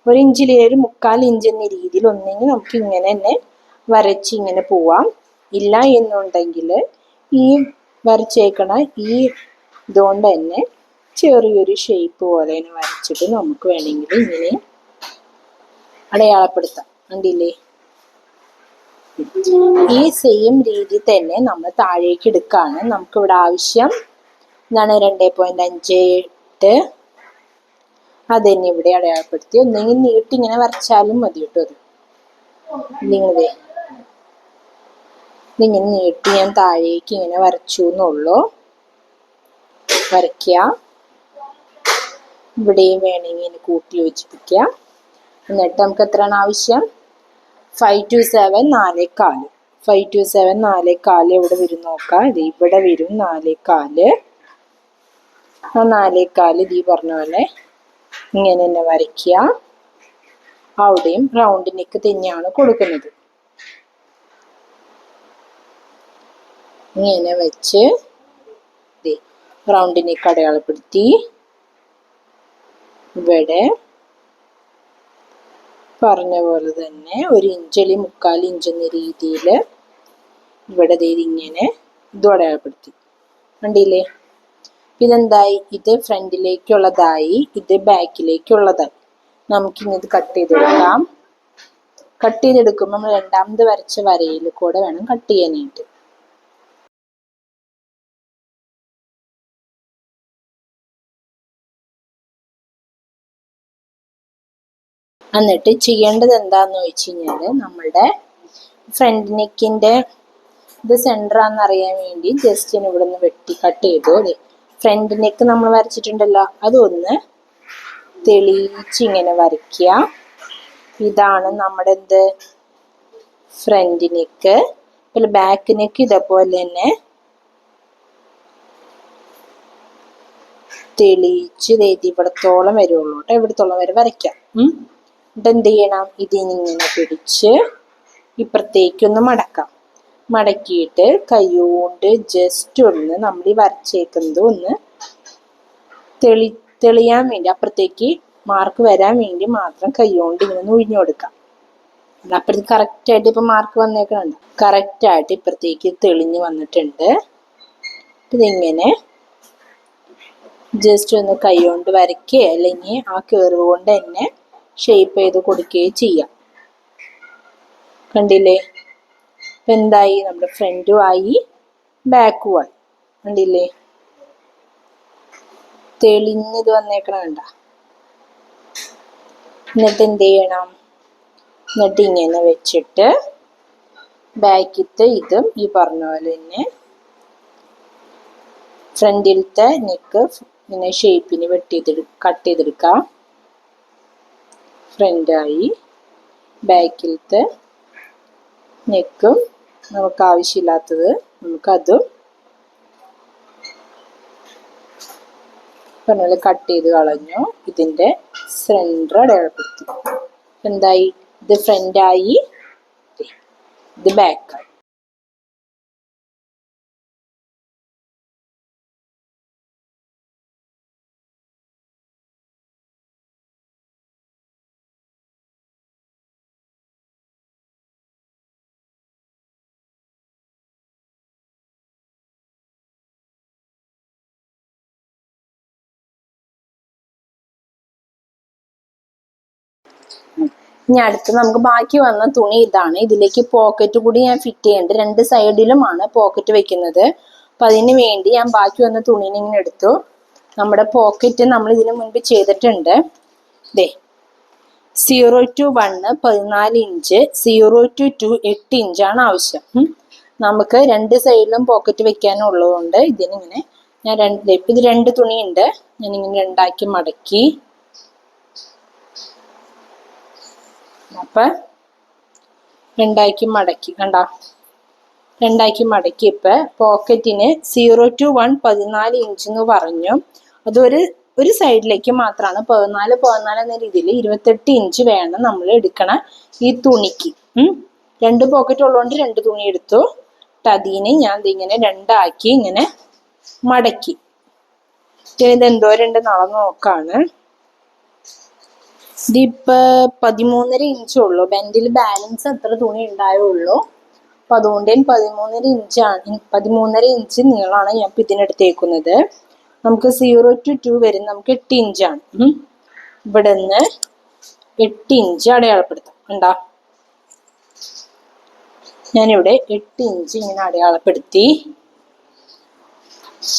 Speaker 1: 1 ഇഞ്ചിൽ 1/4 ഇഞ്ച് എന്ന രീതിയിൽ ഒന്നെങ്കിൽ നമുക്ക് ഇങ്ങനെ തന്നെ വരച്ച് ഇങ്ങനെ പോവാം. ഇല്ല എന്നുണ്ടെങ്കിൽ ഈ വരച്ചേക്കണ ഈ ഇതുകൊണ്ട് തന്നെ ചെറിയൊരു ഷേപ്പ് പോലെ വരച്ചിട്ട് നമുക്ക് വേണമെങ്കിൽ ഇങ്ങനെ അടയാളപ്പെടുത്താം. കണ്ടില്ലേ? ഈ സെയിം രീതി തന്നെ നമ്മൾ താഴേക്ക് എടുക്കാണ്. നമുക്കിവിടെ ആവശ്യം എന്താണ് 2.58. അത് തന്നെ ഇവിടെ അടയാളപ്പെടുത്തി. ഒന്നെങ്കിൽ നീട്ടി ഇങ്ങനെ വരച്ചാലും മതി കേട്ടോ. അത് ഇങ്ങനെ നീട്ടി ഞാൻ താഴേക്ക് ഇങ്ങനെ വരച്ചു എന്നുള്ളൂ. വരയ്ക്കുക. ഇവിടെയും വേണമെങ്കിൽ ഇങ്ങനെ കൂട്ടി യോജിപ്പിക്കുക. എന്നിട്ട് നമുക്ക് എത്രയാണ് ആവശ്യം? 5 to 7 4.25. 5 to 7 4.25 എവിടെ വരും നോക്കാം. ഇത് ഇവിടെ വരും 4.25. ആ 4.25 ഇത് ഈ പറഞ്ഞ പോലെ ഇങ്ങനെ തന്നെ വരയ്ക്കുക. അവിടെയും റൗണ്ട് നെക്ക് തന്നെയാണ് കൊടുക്കുന്നത്. ഇങ്ങനെ വെച്ച് റൗണ്ട് നെക്ക് അടയാളപ്പെടുത്തി. ഇവിടെ പറഞ്ഞ പോലെ തന്നെ 1 ഇഞ്ച് അല്ലെങ്കിൽ 3/4 ഇഞ്ച് എന്ന രീതിയിൽ ഇവിടെ ഇങ്ങനെ ഇതും അടയാളപ്പെടുത്തി. കണ്ടില്ലേ? ഇതെന്തായി? ഇത് ഫ്രണ്ടിലേക്കുള്ളതായി, ഇത് ബാക്കിലേക്കുള്ളതായി. നമുക്കിനി ഇത് കട്ട് ചെയ്തെടുക്കാം. കട്ട് ചെയ്തെടുക്കുമ്പോൾ നമ്മൾ രണ്ടാമത് വരച്ച വരയിൽ കൂടെ വേണം കട്ട് ചെയ്യാനായിട്ട്. എന്നിട്ട് ചെയ്യേണ്ടത് എന്താന്ന് വെച്ച് കഴിഞ്ഞാൽ നമ്മളുടെ ഫ്രണ്ട് നെക്കിന്റെ ഇത് സെന്റർ ആണെന്ന് അറിയാൻ വേണ്ടി ജസ്റ്റ് ഇവിടെ നിന്ന് വെട്ടി കട്ട് ചെയ്തു. അതെ, ഫ്രണ്ട് നെക്ക് നമ്മൾ വരച്ചിട്ടുണ്ടല്ലോ, അതൊന്ന് തെളിയിച്ചിങ്ങനെ വരയ്ക്കുക. ഇതാണ് നമ്മുടെ എന്ത് ഫ്രണ്ട് നെക്ക്. പിന്നെ ബാക്ക് നെക്ക് ഇതേപോലെ തന്നെ തെളിയിച്ച് ഇവിടത്തോളം വരുള്ളൂ കേട്ടോ. ഇവിടത്തോളം വരെ വരയ്ക്കാം. എന്നിട്ട് എന്ത് ചെയ്യണം? ഇതിനിങ്ങനെ പിടിച്ച് ഇപ്പുറത്തേക്കൊന്ന് മടക്കാം. മടക്കിയിട്ട് കൈകൊണ്ട് ജസ്റ്റ് ഒന്ന് നമ്മൾ ഈ വരച്ചേക്കുന്നത് ഒന്ന് തെളിയാൻ വേണ്ടി, അപ്പുറത്തേക്ക് മാർക്ക് വരാൻ വേണ്ടി മാത്രം കൈകൊണ്ട് ഇങ്ങനെ ഒഴിഞ്ഞു കൊടുക്കാം. അപ്പോൾ ഇത് കറക്റ്റായിട്ട് ഇപ്പം മാർക്ക് വന്നേക്കുന്നുണ്ട്. കറക്റ്റായിട്ട് ഇപ്പുറത്തേക്ക് തെളിഞ്ഞ് വന്നിട്ടുണ്ട്. ഇതിങ്ങനെ ജസ്റ്റ് ഒന്ന് കൈ കൊണ്ട് വരയ്ക്കുക, അല്ലെങ്കിൽ ആ കർവ് കൊണ്ട് തന്നെ ഷേപ്പ് ചെയ്ത് കൊടുക്കുകയും ചെയ്യാം. കണ്ടില്ലേ? ഇപ്പം എന്തായി? നമ്മുടെ ഫ്രണ്ടും ആയി ബാക്കും ആയി. കണ്ടില്ലേ? തെളിഞ്ഞത് വന്നേക്കണ കണ്ട. എന്നിട്ട് എന്ത് ചെയ്യണം? എന്നിട്ട് ഇങ്ങനെ വെച്ചിട്ട് ബാക്കിലത്തെ ഇതും ഈ പറഞ്ഞ പോലെ തന്നെ ഫ്രണ്ടിലത്തെ നെക്ക് ഇങ്ങനെ ഷേപ്പിന് കട്ട് ചെയ്തെടുക്കാം. ഫ്രണ്ടായി. ബാക്കിലത്തെ നെക്കും നമുക്ക് ആവശ്യമില്ലാത്തത് നമുക്കതും പറഞ്ഞ കട്ട് ചെയ്ത് കളഞ്ഞു. ഇതിൻ്റെ സെൻറ്റർ അടയാളപ്പെടുത്തി. എന്തായി? ഇത് ഫ്രണ്ടായി, ഇത് ബാക്കായി. ഇനി അടുത്ത് നമുക്ക് ബാക്കി വന്ന തുണി ഇതാണ്. ഇതിലേക്ക് പോക്കറ്റ് കൂടി ഞാൻ ഫിറ്റ് ചെയ്യുന്നുണ്ട്. 2 സൈഡിലുമാണ് പോക്കറ്റ് വെക്കുന്നത്. അപ്പം അതിന് വേണ്ടി ഞാൻ ബാക്കി വന്ന തുണീനെ ഇങ്ങനെ എടുത്തു. നമ്മുടെ പോക്കറ്റ് നമ്മൾ ഇതിന് മുൻപ് ചെയ്തിട്ടുണ്ട്. ദേ 0 to 1 14 ഇഞ്ച്, 0 to 2 8 ഇഞ്ചാണ് ആവശ്യം. നമുക്ക് 2 സൈഡിലും പോക്കറ്റ് വെക്കാനുള്ളതുകൊണ്ട് ഇതിനിങ്ങനെ ഞാൻ ഇത് 2 തുണിയുണ്ട്. ഞാനിങ്ങനെ രണ്ടാക്കി മടക്കി. അപ്പം രണ്ടാക്കി മടക്കി കണ്ട. രണ്ടാക്കി മടക്കി. ഇപ്പം പോക്കറ്റിന് 0 to 1 14 ഇഞ്ച് എന്ന് പറഞ്ഞു. ഒരു സൈഡിലേക്ക് മാത്രമാണ് 14 എന്ന രീതിയിൽ 28 ഇഞ്ച് വേണം നമ്മൾ എടുക്കണ ഈ തുണിക്ക്. 2 പോക്കറ്റ് ഉള്ളതുകൊണ്ട് 2 തുണി എടുത്തു. അതിനെ ഞാൻ ഇങ്ങനെ രണ്ടാക്കി ഇങ്ങനെ മടക്കി. ഇത് എന്തോരം അളന്ന് നോക്കാണ്. ഇതിപ്പോ 13.5 ഇഞ്ചുള്ളൂ. ബെൻഡിൽ ബാലൻസ് എത്ര തുണി ഉണ്ടായുള്ളൂ. അപ്പൊ അതുകൊണ്ട് 13.5 ഇഞ്ച് നീളമാണ് ഞാൻ ഇപ്പൊ ഇതിനെടുത്തേക്കുന്നത്. നമുക്ക് 0 to 2 വരും. നമുക്ക് 8 ഇഞ്ചാണ്. ഇവിടെ നിന്ന് 8 ഇഞ്ച് അടയാളപ്പെടുത്താം. കണ്ടാ? ഞാനിവിടെ 8 ഇഞ്ച് ഇങ്ങനെ അടയാളപ്പെടുത്തി.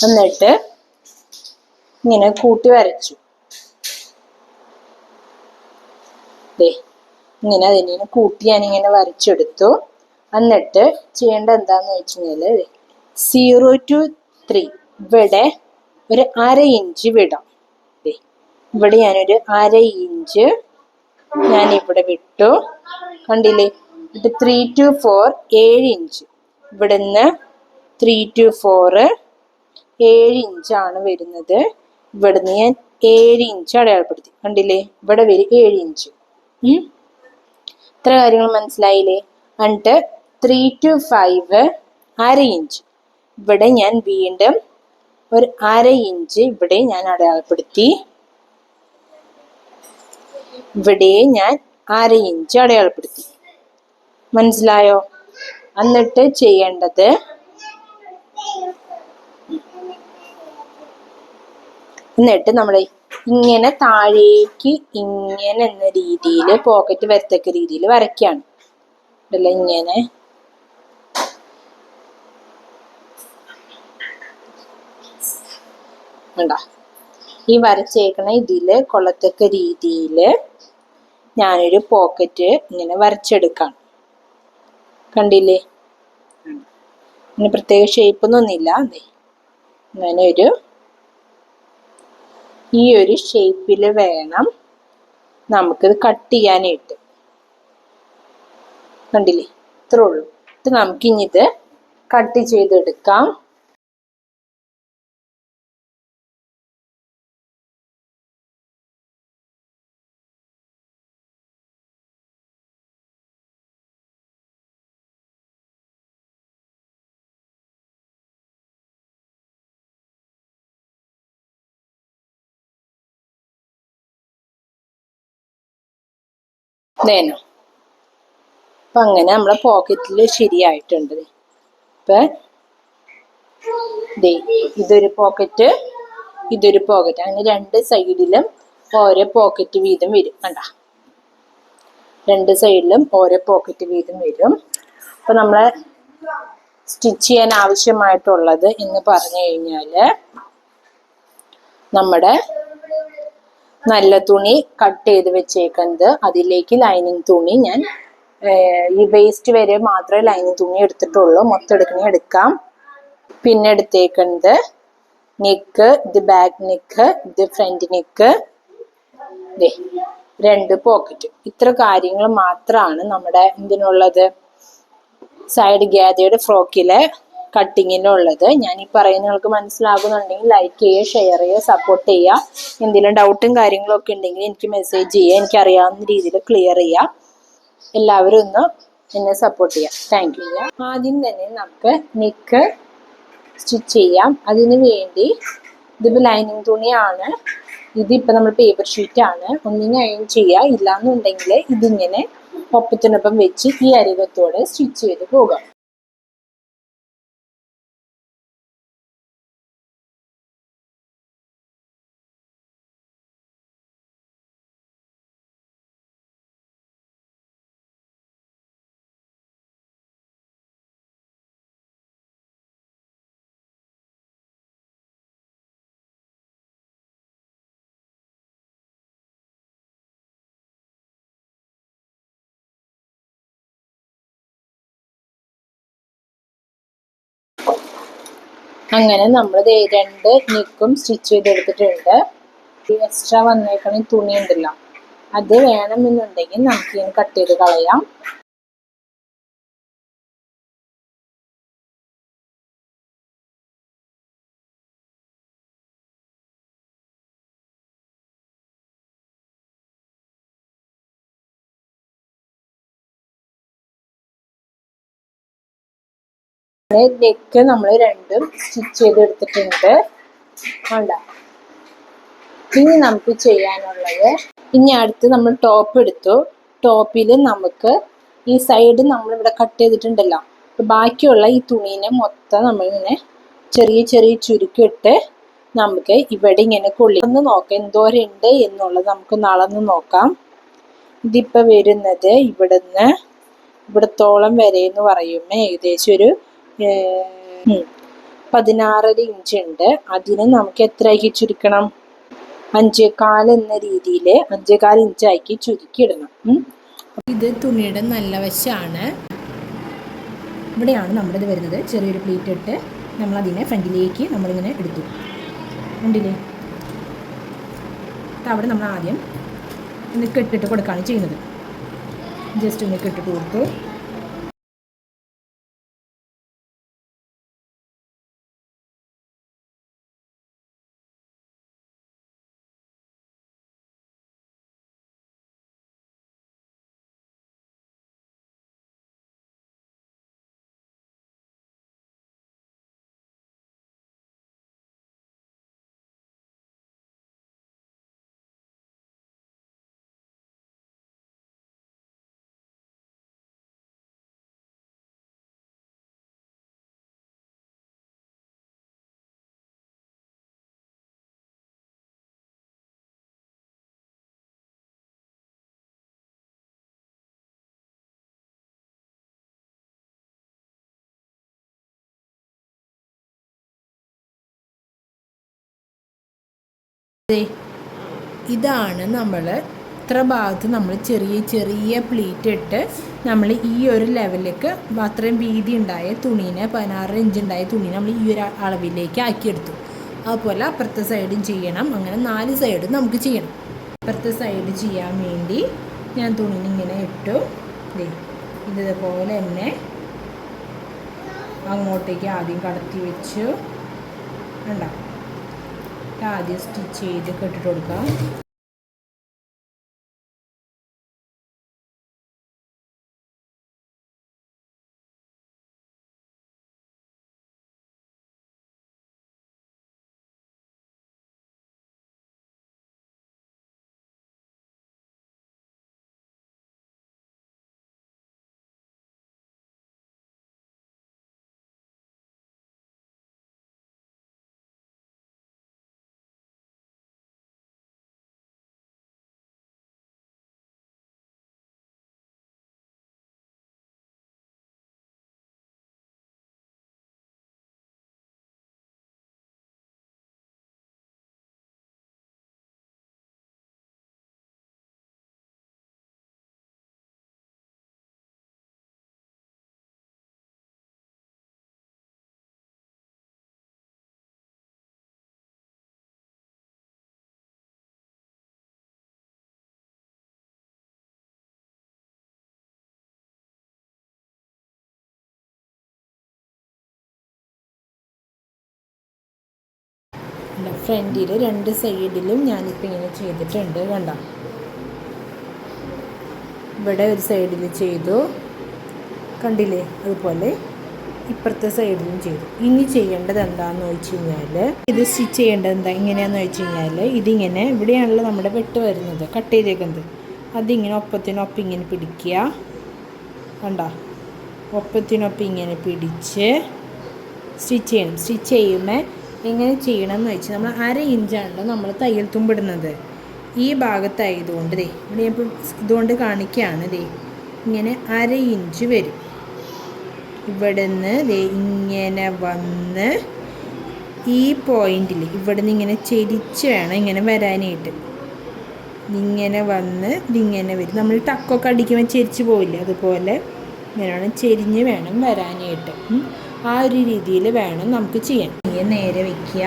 Speaker 1: എന്നിട്ട് ഇങ്ങനെ കൂട്ടി വരച്ചു. ഇങ്ങനെ അതിനെ കൂട്ടി ഞാനിങ്ങനെ വരച്ചെടുത്തു. എന്നിട്ട് ചെയ്യേണ്ട എന്താന്ന് വെച്ച് കഴിഞ്ഞാല് 0 to 3 ഇവിടെ ഒരു 1/2 ഇഞ്ച് വിടാം. ഇവിടെ ഞാനൊരു 1/2 ഇഞ്ച് ഞാനിവിടെ വിട്ടു. കണ്ടില്ലേ? ഇത് 3 to 4 7 ഇഞ്ച്. ഇവിടുന്ന് 3 to 4 7 ഇഞ്ചാണ് വരുന്നത്. ഇവിടുന്ന് ഞാൻ 7 ഇഞ്ച് അടയാളപ്പെടുത്തി. കണ്ടില്ലേ? ഇവിടെ വരും 7 ഇഞ്ച്. ഇത്ര കാര്യങ്ങൾ മനസ്സിലായില്ലേ? എന്നിട്ട് 3 to 5 1/2 ഇഞ്ച്. ഇവിടെ ഞാൻ വീണ്ടും ഒരു 1/2 ഇഞ്ച് ഇവിടെ ഞാൻ അടയാളപ്പെടുത്തി. ഇവിടെ ഞാൻ 1/2 ഇഞ്ച് അടയാളപ്പെടുത്തി. മനസ്സിലായോ? എന്നിട്ട് ചെയ്യേണ്ടത് നമ്മൾ ഇങ്ങനെ താഴേക്ക് ഇങ്ങനെ എന്ന രീതിയിൽ പോക്കറ്റ് വരത്തക്ക രീതിയിൽ വരയ്ക്കാണ്. അല്ല ഇങ്ങനെ വേണ്ട. ഈ വരച്ചേക്കണ ഇതില് കൊള്ളത്തക്ക രീതിയിൽ ഞാനൊരു പോക്കറ്റ് ഇങ്ങനെ വരച്ചെടുക്കാം. കണ്ടില്ലേ? ഇങ്ങനെ പ്രത്യേക ഷേപ്പൊന്നുമില്ല. അങ്ങനെ ഈ ഒരു ഷേപ്പിൽ വേണം നമുക്കിത് കട്ട് ചെയ്യാനായിട്ട്. കണ്ടില്ലേ? ഇത്രേ ഉള്ളൂ. ഇത് നമുക്കിഞ്ഞിത് കട്ട് ചെയ്തെടുക്കാം. നേനോ അപ്പം അങ്ങനെ നമ്മളെ പോക്കറ്റിൽ ശരിയായിട്ടുണ്ട്. ഇപ്പം ഇതൊരു പോക്കറ്റ്, ഇതൊരു പോക്കറ്റ്, അങ്ങനെ രണ്ട് സൈഡിലും ഓരോ പോക്കറ്റ് വീതം വരും. കണ്ട, രണ്ട് സൈഡിലും ഓരോ പോക്കറ്റ് വീതം വരും. അപ്പം നമ്മളെ സ്റ്റിച്ച് ചെയ്യാൻ ആവശ്യമായിട്ടുള്ളത് എന്ന് പറഞ്ഞു കഴിഞ്ഞാല് നമ്മുടെ നല്ല തുണി കട്ട് ചെയ്ത് വെച്ചേക്കുന്നത്, അതിലേക്ക് ലൈനിങ് തുണി, ഞാൻ ഈ വേസ്റ്റ് വരെ മാത്രമേ ലൈനിങ് തുണി എടുത്തിട്ടുള്ളൂ, മൊത്തം എടുക്കണേ എടുക്കാം. പിന്നെ എടുത്തേക്കുന്നത് നെക്ക്, ഇത് ബാക്ക് നെക്ക്, ഇത് ഫ്രണ്ട് നെക്ക്, രണ്ട് പോക്കറ്റ്. ഇത്ര കാര്യങ്ങൾ മാത്രമാണ് നമ്മുടെ എന്തിനുള്ളത്, സൈഡ് ഗ്യാദേഡ് ഫ്രോക്കിലെ കട്ടിങ്ങിനുള്ളത്. ഞാൻ ഈ പറയുന്നത് നിങ്ങൾക്ക് മനസ്സിലാകുന്നുണ്ടെങ്കിൽ ലൈക്ക് ചെയ്യുക, ഷെയർ ചെയ്യുക, സപ്പോർട്ട് ചെയ്യുക. എന്തെങ്കിലും ഡൗട്ടും കാര്യങ്ങളൊക്കെ ഉണ്ടെങ്കിൽ എനിക്ക് മെസ്സേജ് ചെയ്യുക, എനിക്ക് അറിയാവുന്ന രീതിയിൽ ക്ലിയർ ചെയ്യുക. എല്ലാവരും ഒന്ന് എന്നെ സപ്പോർട്ട് ചെയ്യാം. Thank you. ആദ്യം തന്നെ നമുക്ക് നെക്ക് സ്റ്റിച്ച് ചെയ്യാം. അതിനു വേണ്ടി ഇതിപ്പോൾ ലൈനിങ് തുണിയാണ്, ഇതിപ്പോൾ നമ്മൾ പേപ്പർ ഷീറ്റാണ്. ഒന്നിനെ അയൺ ചെയ്യുക, ഇല്ലാന്നുണ്ടെങ്കിൽ ഇതിങ്ങനെ ഒപ്പത്തിനൊപ്പം വെച്ച് ഈ അരികത്തോടെ സ്റ്റിച്ച് ചെയ്ത് പോകാം. അങ്ങനെ നമ്മൾ രണ്ട് നെക്കും സ്റ്റിച്ച് ചെയ്തെടുത്തിട്ടുണ്ട്. എക്സ്ട്രാ വന്നേക്കണ തുണി ഉണ്ടല്ലോ, അത് വേണമെന്നുണ്ടെങ്കിൽ നമുക്ക് ഇങ്ങനെ കട്ട് ചെയ്ത് കളയാം. നെക്ക് നമ്മൾ രണ്ടും സ്റ്റിച്ച് ചെയ്തെടുത്തിട്ടുണ്ട്. വേണ്ട, ഇനി നമുക്ക് ചെയ്യാനുള്ളത്, ഇനി അടുത്ത് നമ്മൾ ടോപ്പ് എടുത്തു. ടോപ്പിൽ നമുക്ക് ഈ സൈഡ് നമ്മളിവിടെ കട്ട് ചെയ്തിട്ടുണ്ടല്ലോ, ബാക്കിയുള്ള ഈ തുണീനെ മൊത്തം നമ്മളിങ്ങനെ ചെറിയ ചെറിയ ചുരുക്കിട്ട് നമുക്ക് ഇവിടെ ഇങ്ങനെ കൊള്ളിന്ന് നോക്കാം എന്തോരുണ്ട് എന്നുള്ളത് നമുക്ക് അളന്ന് നോക്കാം. ഇതിപ്പോൾ വരുന്നത് ഇവിടുന്ന് ഇവിടത്തോളം വരെ എന്ന് പറയുമ്പോൾ ഏകദേശം ഒരു 16 ഇഞ്ച് ഉണ്ട്. അതിന് നമുക്ക് എത്രയാക്കി ചുരുക്കണം, 5.25 എന്ന രീതിയിൽ 5.25 ഇഞ്ചാക്കി ചുരുക്കിയിടണം. ഇത് തുണിയുടെ നല്ല വശമാണ്. ഇവിടെയാണ് നമ്മുടെ ഇത് വരുന്നത്. ചെറിയൊരു പ്ലീറ്റ് ഇട്ട് നമ്മളതിനെ ഫ്രണ്ടിലേക്ക് നമ്മളിങ്ങനെ എടുത്തു, ഉണ്ടില്ലേ. അവിടെ നമ്മൾ ആദ്യം ഒന്ന് കെട്ടിട്ട് കൊടുക്കുകയാണ് ചെയ്യുന്നത്. ജസ്റ്റ് ഒന്ന് കെട്ടിട്ട് കൊടുത്തു. ഇതാണ് നമ്മൾ ഇത്ര ഭാഗത്ത് നമ്മൾ ചെറിയ ചെറിയ പ്ലീറ്റ് ഇട്ട് നമ്മൾ ഈ ഒരു ലെവലിലേക്ക് അത്രയും വീതി ഉണ്ടായ തുണീനെ 16 ഇഞ്ച് ഉണ്ടായ തുണീനെ നമ്മൾ ഈ ഒരു അളവിലേക്ക് ആക്കിയെടുത്തു. അതുപോലെ അപ്പുറത്തെ സൈഡും ചെയ്യണം. അങ്ങനെ 4 സൈഡും നമുക്ക് ചെയ്യണം. അപ്പുറത്തെ സൈഡ് ചെയ്യാൻ വേണ്ടി ഞാൻ തുണീനെ ഇങ്ങനെ ഇട്ടു. ഇതുപോലെ തന്നെ അങ്ങോട്ടേക്ക് ആദ്യം കടത്തി വെച്ചു. വേണ്ട, ആദ്യം സ്റ്റിച്ച് ചെയ്ത് കെട്ടിട്ട് കൊടുക്കാം. ഫ്രണ്ടിൽ രണ്ട് സൈഡിലും ഞാനിപ്പോൾ ഇങ്ങനെ ചെയ്തിട്ടുണ്ട്. കണ്ടോ, ഇവിടെ ഒരു സൈഡിൽ ചെയ്തു, കണ്ടില്ലേ? അതുപോലെ ഇപ്പുറത്തെ സൈഡിലും ചെയ്തു. ഇനി ചെയ്യേണ്ടത് എന്താണെന്ന് വെച്ച് കഴിഞ്ഞാൽ, ഇത് സ്റ്റിച്ച് ചെയ്യേണ്ടത് എങ്ങനെയാണെന്ന് വെച്ച് കഴിഞ്ഞാൽ, ഇതിങ്ങനെ ഇവിടെയാണല്ലോ നമ്മുടെ വെട്ട് വരുന്നത്, കട്ട് ചെയ്തേക്കുന്നത്. അതിങ്ങനെ ഒപ്പത്തിനൊപ്പം ഇങ്ങനെ പിടിക്കുക. കണ്ടോ, ഒപ്പത്തിനൊപ്പം ഇങ്ങനെ പിടിച്ച് സ്റ്റിച്ച് ചെയ്യണം. സ്റ്റിച്ച് ചെയ്യുമ്പോൾ എങ്ങനെ ചെയ്യണം എന്ന് വെച്ചാൽ, നമ്മൾ 1/2 ഇഞ്ചാണല്ലോ നമ്മൾ തയ്യൽ തുമ്പിടുന്നത്. ഈ ഭാഗത്തായതുകൊണ്ട് ഇവിടെ ഞാൻ ഇതുകൊണ്ട് കാണിക്കുകയാണ്. ഇങ്ങനെ 1/2 ഇഞ്ച് വരും. ഇവിടെ നിന്ന് ഇങ്ങനെ വന്ന് ഈ പോയിന്റിൽ ഇവിടെ നിന്ന് ഇങ്ങനെ ചെരിച്ച് വേണം ഇങ്ങനെ വരാനായിട്ട്. ഇങ്ങനെ വന്ന് ഇതിങ്ങനെ വരും. നമ്മൾ ടക്കൊക്കെ അടിക്കുമ്പോൾ ചെരിച്ച് പോവില്ല, അതുപോലെ ഇങ്ങനെയാണ് ചെരിഞ്ഞ് വേണം വരാനായിട്ട്. ആ ഒരു രീതിയിൽ വേണം നമുക്ക് ചെയ്യാൻ. നേരെ വയ്ക്കുക.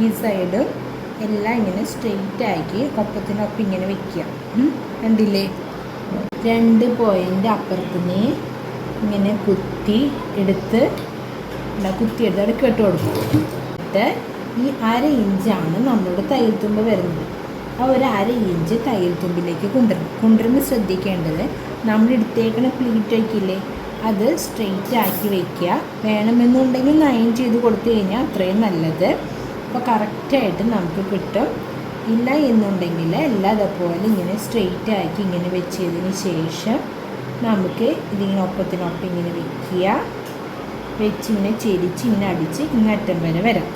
Speaker 1: ഈ സൈഡ് എല്ലാം ഇങ്ങനെ സ്ട്രെയിറ്റ് ആക്കി ഒപ്പത്തിനൊപ്പം ഇങ്ങനെ വയ്ക്കുക. കണ്ടില്ലേ? 2 പോയിൻ്റ് അപ്പുറത്തുനിന്ന് ഇങ്ങനെ കുത്തിയെടുത്ത് അവിടെ കെട്ട് കൊടുക്കും. എന്നിട്ട് ഈ 1/2 ഇഞ്ചാണ് നമ്മളുടെ തയ്യൽ തുമ്പ് വരുന്നത്. ആ ഒരു 1/2 ഇഞ്ച് തയ്യൽ തുമ്പിലേക്ക് കൊണ്ടുവരുമ്പോൾ ശ്രദ്ധിക്കേണ്ടത്, നമ്മൾ എടുത്തേക്കണ പ്ലീറ്റ് വയ്ക്കില്ലേ, അത് സ്ട്രെയിറ്റ് ആക്കി വയ്ക്കുക. വേണമെന്നുണ്ടെങ്കിൽ 9 ചെയ്ത് കൊടുത്തു കഴിഞ്ഞാൽ അത്രയും നല്ലത്. അപ്പോൾ കറക്റ്റായിട്ട് നമുക്ക് കിട്ടും. ഇല്ല എന്നുണ്ടെങ്കിൽ എല്ലാം അതുപോലെ ഇങ്ങനെ സ്ട്രെയിറ്റ് ആക്കി ഇങ്ങനെ വെച്ചതിന് ശേഷം നമുക്ക് ഇതിങ്ങനെ ഒപ്പത്തിനൊപ്പം ഇങ്ങനെ വയ്ക്കുക. വെച്ചിങ്ങനെ ചെരിച്ച് ഇങ്ങനെ അടിച്ച് ഇങ്ങറ്റം വരെ വരാം.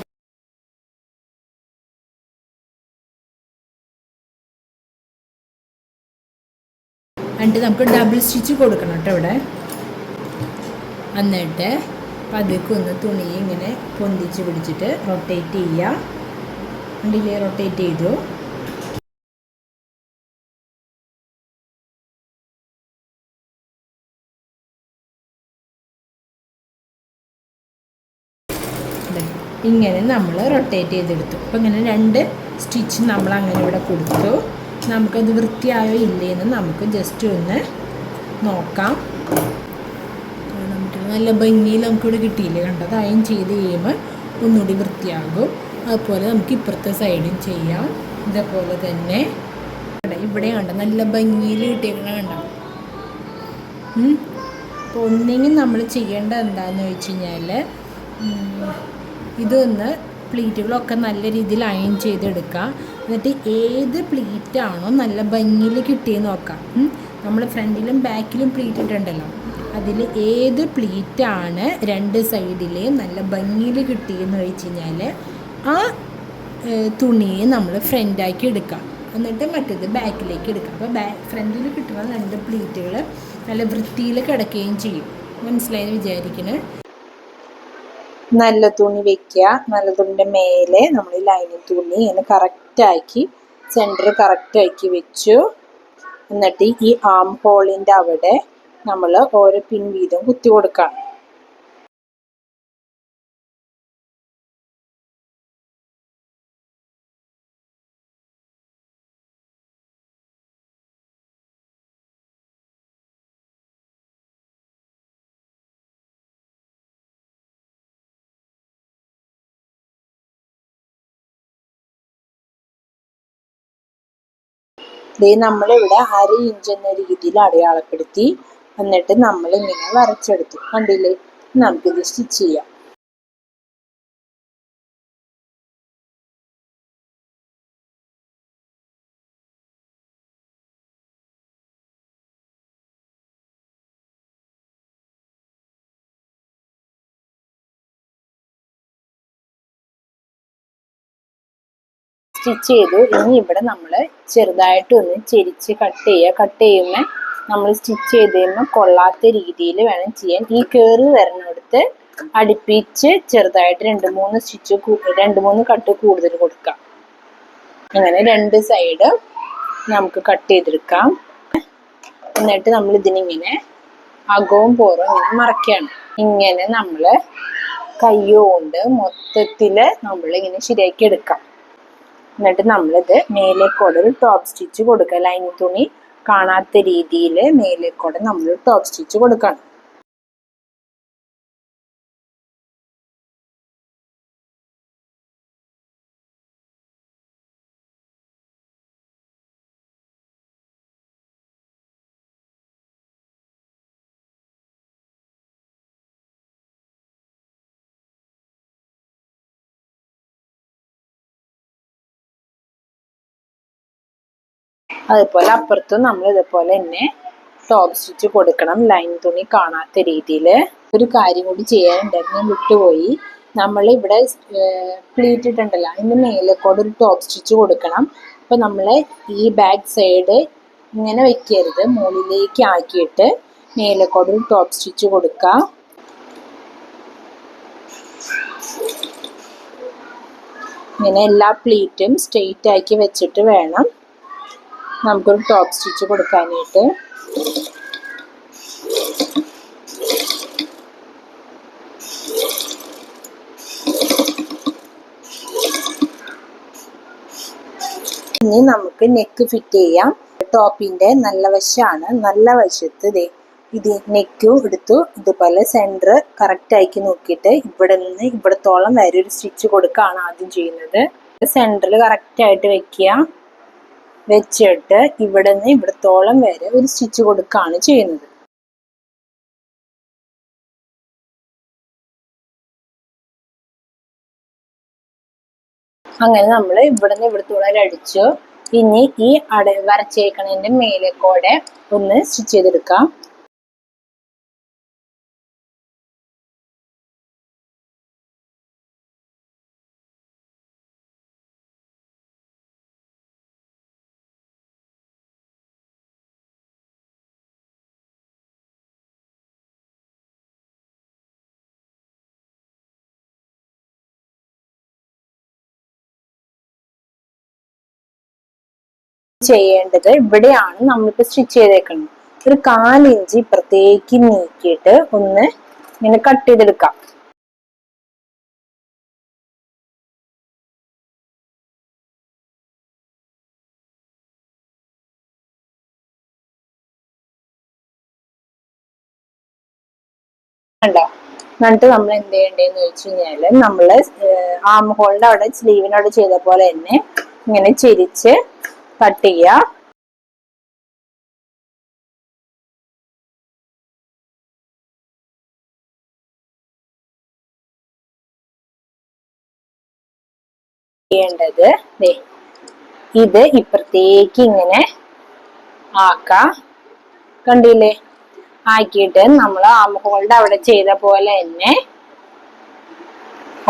Speaker 1: എന്നിട്ട് നമുക്ക് ഡബിൾ സ്റ്റിച്ച് കൊടുക്കണം കേട്ടോ ഇവിടെ. എന്നിട്ട് പതുക്കെ ഒന്ന് തുണി ഇങ്ങനെ പൊന്തിച്ച് പിടിച്ചിട്ട് റൊട്ടേറ്റ് ചെയ്യുക. കണ്ടില്ലേ? റൊട്ടേറ്റ് ചെയ്തു. ഇങ്ങനെ നമ്മൾ റൊട്ടേറ്റ് ചെയ്തെടുത്തു. അപ്പോൾ ഇങ്ങനെ 2 സ്റ്റിച്ച് നമ്മൾ അങ്ങനെ ഇവിടെ കൊടുത്തു. നമുക്കത് വൃത്തിയായോ ഇല്ലേന്ന് നമുക്ക് ജസ്റ്റ് ഒന്ന് നോക്കാം. നല്ല ഭംഗിയിൽ നമുക്കിവിടെ കിട്ടിയില്ലേ? കണ്ടത് അയൺ ചെയ്ത് കഴിയുമ്പോൾ ഒന്നുകൂടി വൃത്തിയാകും. അതുപോലെ നമുക്ക് ഇപ്പുറത്തെ സൈഡും ചെയ്യാം. ഇതേപോലെ തന്നെ ഇവിടെ കണ്ട നല്ല ഭംഗിയിൽ കിട്ടിയേക്കണ കണ്ട. അപ്പോൾ ഒന്നെങ്കിൽ നമ്മൾ ചെയ്യേണ്ടത് എന്താണെന്ന് വെച്ച് കഴിഞ്ഞാൽ, ഇതൊന്ന് പ്ലീറ്റുകളൊക്കെ നല്ല രീതിയിൽ അയൺ ചെയ്തെടുക്കുക. എന്നിട്ട് ഏത് പ്ലീറ്റാണോ നല്ല ഭംഗിയിൽ കിട്ടിയെന്ന് നോക്കാം. നമ്മൾ ഫ്രണ്ടിലും ബാക്കിലും പ്ലീറ്റ് ഇട്ടുണ്ടല്ലോ, അതിൽ ഏത് പ്ലീറ്റാണ് 2 സൈഡിലെയും നല്ല ഭംഗിയിൽ കിട്ടിയെന്ന് വെച്ച് കഴിഞ്ഞാൽ ആ തുണിയെ നമ്മൾ ഫ്രണ്ടാക്കി എടുക്കാം. എന്നിട്ട് മറ്റേത് ബാക്കിലേക്ക് എടുക്കാം. അപ്പോൾ ഫ്രണ്ടിൽ കിട്ടുന്ന 2 പ്ലീറ്റുകൾ നല്ല വൃത്തിയിൽ കിടക്കുകയും ചെയ്യും. മനസ്സിലായെന്ന് വിചാരിക്കുന്നത്. നല്ല തുണി വെക്കുക. നല്ല തുണിൻ്റെ മേലെ നമ്മൾ ലൈനിങ് തുണി ഇങ്ങനെ കറക്റ്റാക്കി സെൻറ്റർ കറക്റ്റാക്കി വെച്ചു. എന്നിട്ട് ഈ ആം ഹോളിൻ്റെ അവിടെ നമ്മൾ ഓരോ പിൻ വീതം കുത്തി കൊടുക്കാം. നമ്മളിവിടെ 1/2 ഇഞ്ച് എന്ന രീതിയിൽ അടയാളപ്പെടുത്തി. എന്നിട്ട് നമ്മളിങ്ങനെ വരച്ചെടുത്തു. കണ്ടില്ലേ? നമുക്കിത് സ്റ്റിച്ച് ചെയ്യാം. സ്റ്റിച്ച് ചെയ്തു. ഇനി ഇവിടെ നമ്മൾ ചെറുതായിട്ട് ഒന്ന് ചെരിച്ച് കട്ട് ചെയ്യുക. കട്ട് ചെയ്യുമ്പോൾ നമ്മൾ സ്റ്റിച്ച് ചെയ്ത് കഴിയുമ്പോൾ കൊള്ളാത്ത രീതിയിൽ വേണം ചെയ്യാൻ. ഈ കയറി വരുന്നിടത്ത് അടുപ്പിച്ച് ചെറുതായിട്ട് 2-3 സ്റ്റിച്ച് 2-3 കട്ട് കൂടുതൽ കൊടുക്കാം. അങ്ങനെ 2 സൈഡ് നമുക്ക് കട്ട് ചെയ്തെടുക്കാം. എന്നിട്ട് നമ്മൾ ഇതിനിങ്ങനെ അകവും പുറവും ഇങ്ങനെ മറക്കുകയാണ്. ഇങ്ങനെ നമ്മൾ കൈകൊണ്ട് മൊത്തത്തിൽ നമ്മളിങ്ങനെ ശരിയാക്കി എടുക്കാം. എന്നിട്ട് നമ്മളിത് മേലേക്കൂടെ ഒരു ടോപ്പ് സ്റ്റിച്ച് കൊടുക്കുക. ലൈനിങ് തുണി കാണാത്ത രീതിയിൽ മേലേക്കൂടെ നമ്മൾ ടോപ്പ് സ്റ്റിച്ച് കൊടുക്കണം. അതുപോലെ അപ്പുറത്തും നമ്മൾ ഇതുപോലെ തന്നെ ടോപ്പ് സ്റ്റിച്ച് കൊടുക്കണം, ലൈൻ തുണി കാണാത്ത രീതിയിൽ. ഒരു കാര്യം കൂടി ചെയ്യാനുണ്ടായിരുന്നു, വിട്ടുപോയി. നമ്മൾ ഇവിടെ പ്ലീറ്റ് ഇട്ടുണ്ടല്ലോ, അതിൻ്റെ മേലേക്കൂടെ ഒരു ടോപ്പ് സ്റ്റിച്ച് കൊടുക്കണം. അപ്പോൾ നമ്മൾ ഈ ബാക്ക് സൈഡ് ഇങ്ങനെ വെക്കരുത്, മുകളിലേക്ക് ആക്കിയിട്ട് മേലേക്കൂടെ ഒരു ടോപ്പ് സ്റ്റിച്ച് കൊടുക്കുക. ഇങ്ങനെ എല്ലാ പ്ലീറ്റും സ്ട്രെയിറ്റ് ആക്കി വെച്ചിട്ട് വേണം നമുക്കൊരു ടോപ്പ് സ്റ്റിച്ച് കൊടുക്കാനായിട്ട്. ഇനി നമുക്ക് നെക്ക് ഫിറ്റ് ചെയ്യാം. ടോപ്പിന്റെ നല്ല വശമാണ്, നല്ല വശത്ത് ഇത് നെക്കും എടുത്തു ഇതുപോലെ സെന്റർ കറക്റ്റ് ആക്കി നോക്കിയിട്ട് ഇവിടെ നിന്ന് ഇവിടത്തോളം വരെ ഒരു സ്റ്റിച്ച് കൊടുക്കുകയാണ് ആദ്യം ചെയ്യുന്നത്. സെന്ററിൽ കറക്റ്റ് ആയിട്ട് വെക്കുക, വെച്ചിട്ട് ഇവിടെ നിന്ന് ഇവിടത്തോളം വരെ ഒരു സ്റ്റിച്ച് കൊടുക്കുകയാണ് ചെയ്യുന്നത്. അങ്ങനെ നമ്മൾ ഇവിടെ നിന്ന് ഇവിടത്തോളം അടിച്ചു. ഇനി ഈ വരച്ചേക്കണതിന്റെ മേലേക്കൂടെ ഒന്ന് സ്റ്റിച്ച് ചെയ്തെടുക്കാം. ചെയ്യേണ്ടത് ഇവിടെയാണ് നമ്മളിപ്പോ സ്റ്റിച്ച് ചെയ്തേക്കുന്നത്. ഒരു 1/4 ഇഞ്ച് ഇപ്പുറത്തേക്ക് നീക്കിയിട്ട് ഒന്ന് ഇങ്ങനെ കട്ട് ചെയ്തെടുക്കാം. കണ്ടോ? എന്നിട്ട് നമ്മൾ എന്ത് ചെയ്യേണ്ടതെന്ന് വെച്ച് കഴിഞ്ഞാല് നമ്മള് ആം ഹോളിന്റെ അവിടെ സ്ലീവിനോട് ചെയ്ത പോലെ തന്നെ ഇങ്ങനെ ചിരിച്ച് കട്ട് ചെയ്യുക. ചെയ്യേണ്ടത് ഇത് ഇപ്പുറത്തേക്ക് ഇങ്ങനെ ആക്കാം. കണ്ടില്ലേ? ആക്കിയിട്ട് നമ്മൾ ആം ഹോളിന്റെ അവിടെ ചെയ്ത പോലെ തന്നെ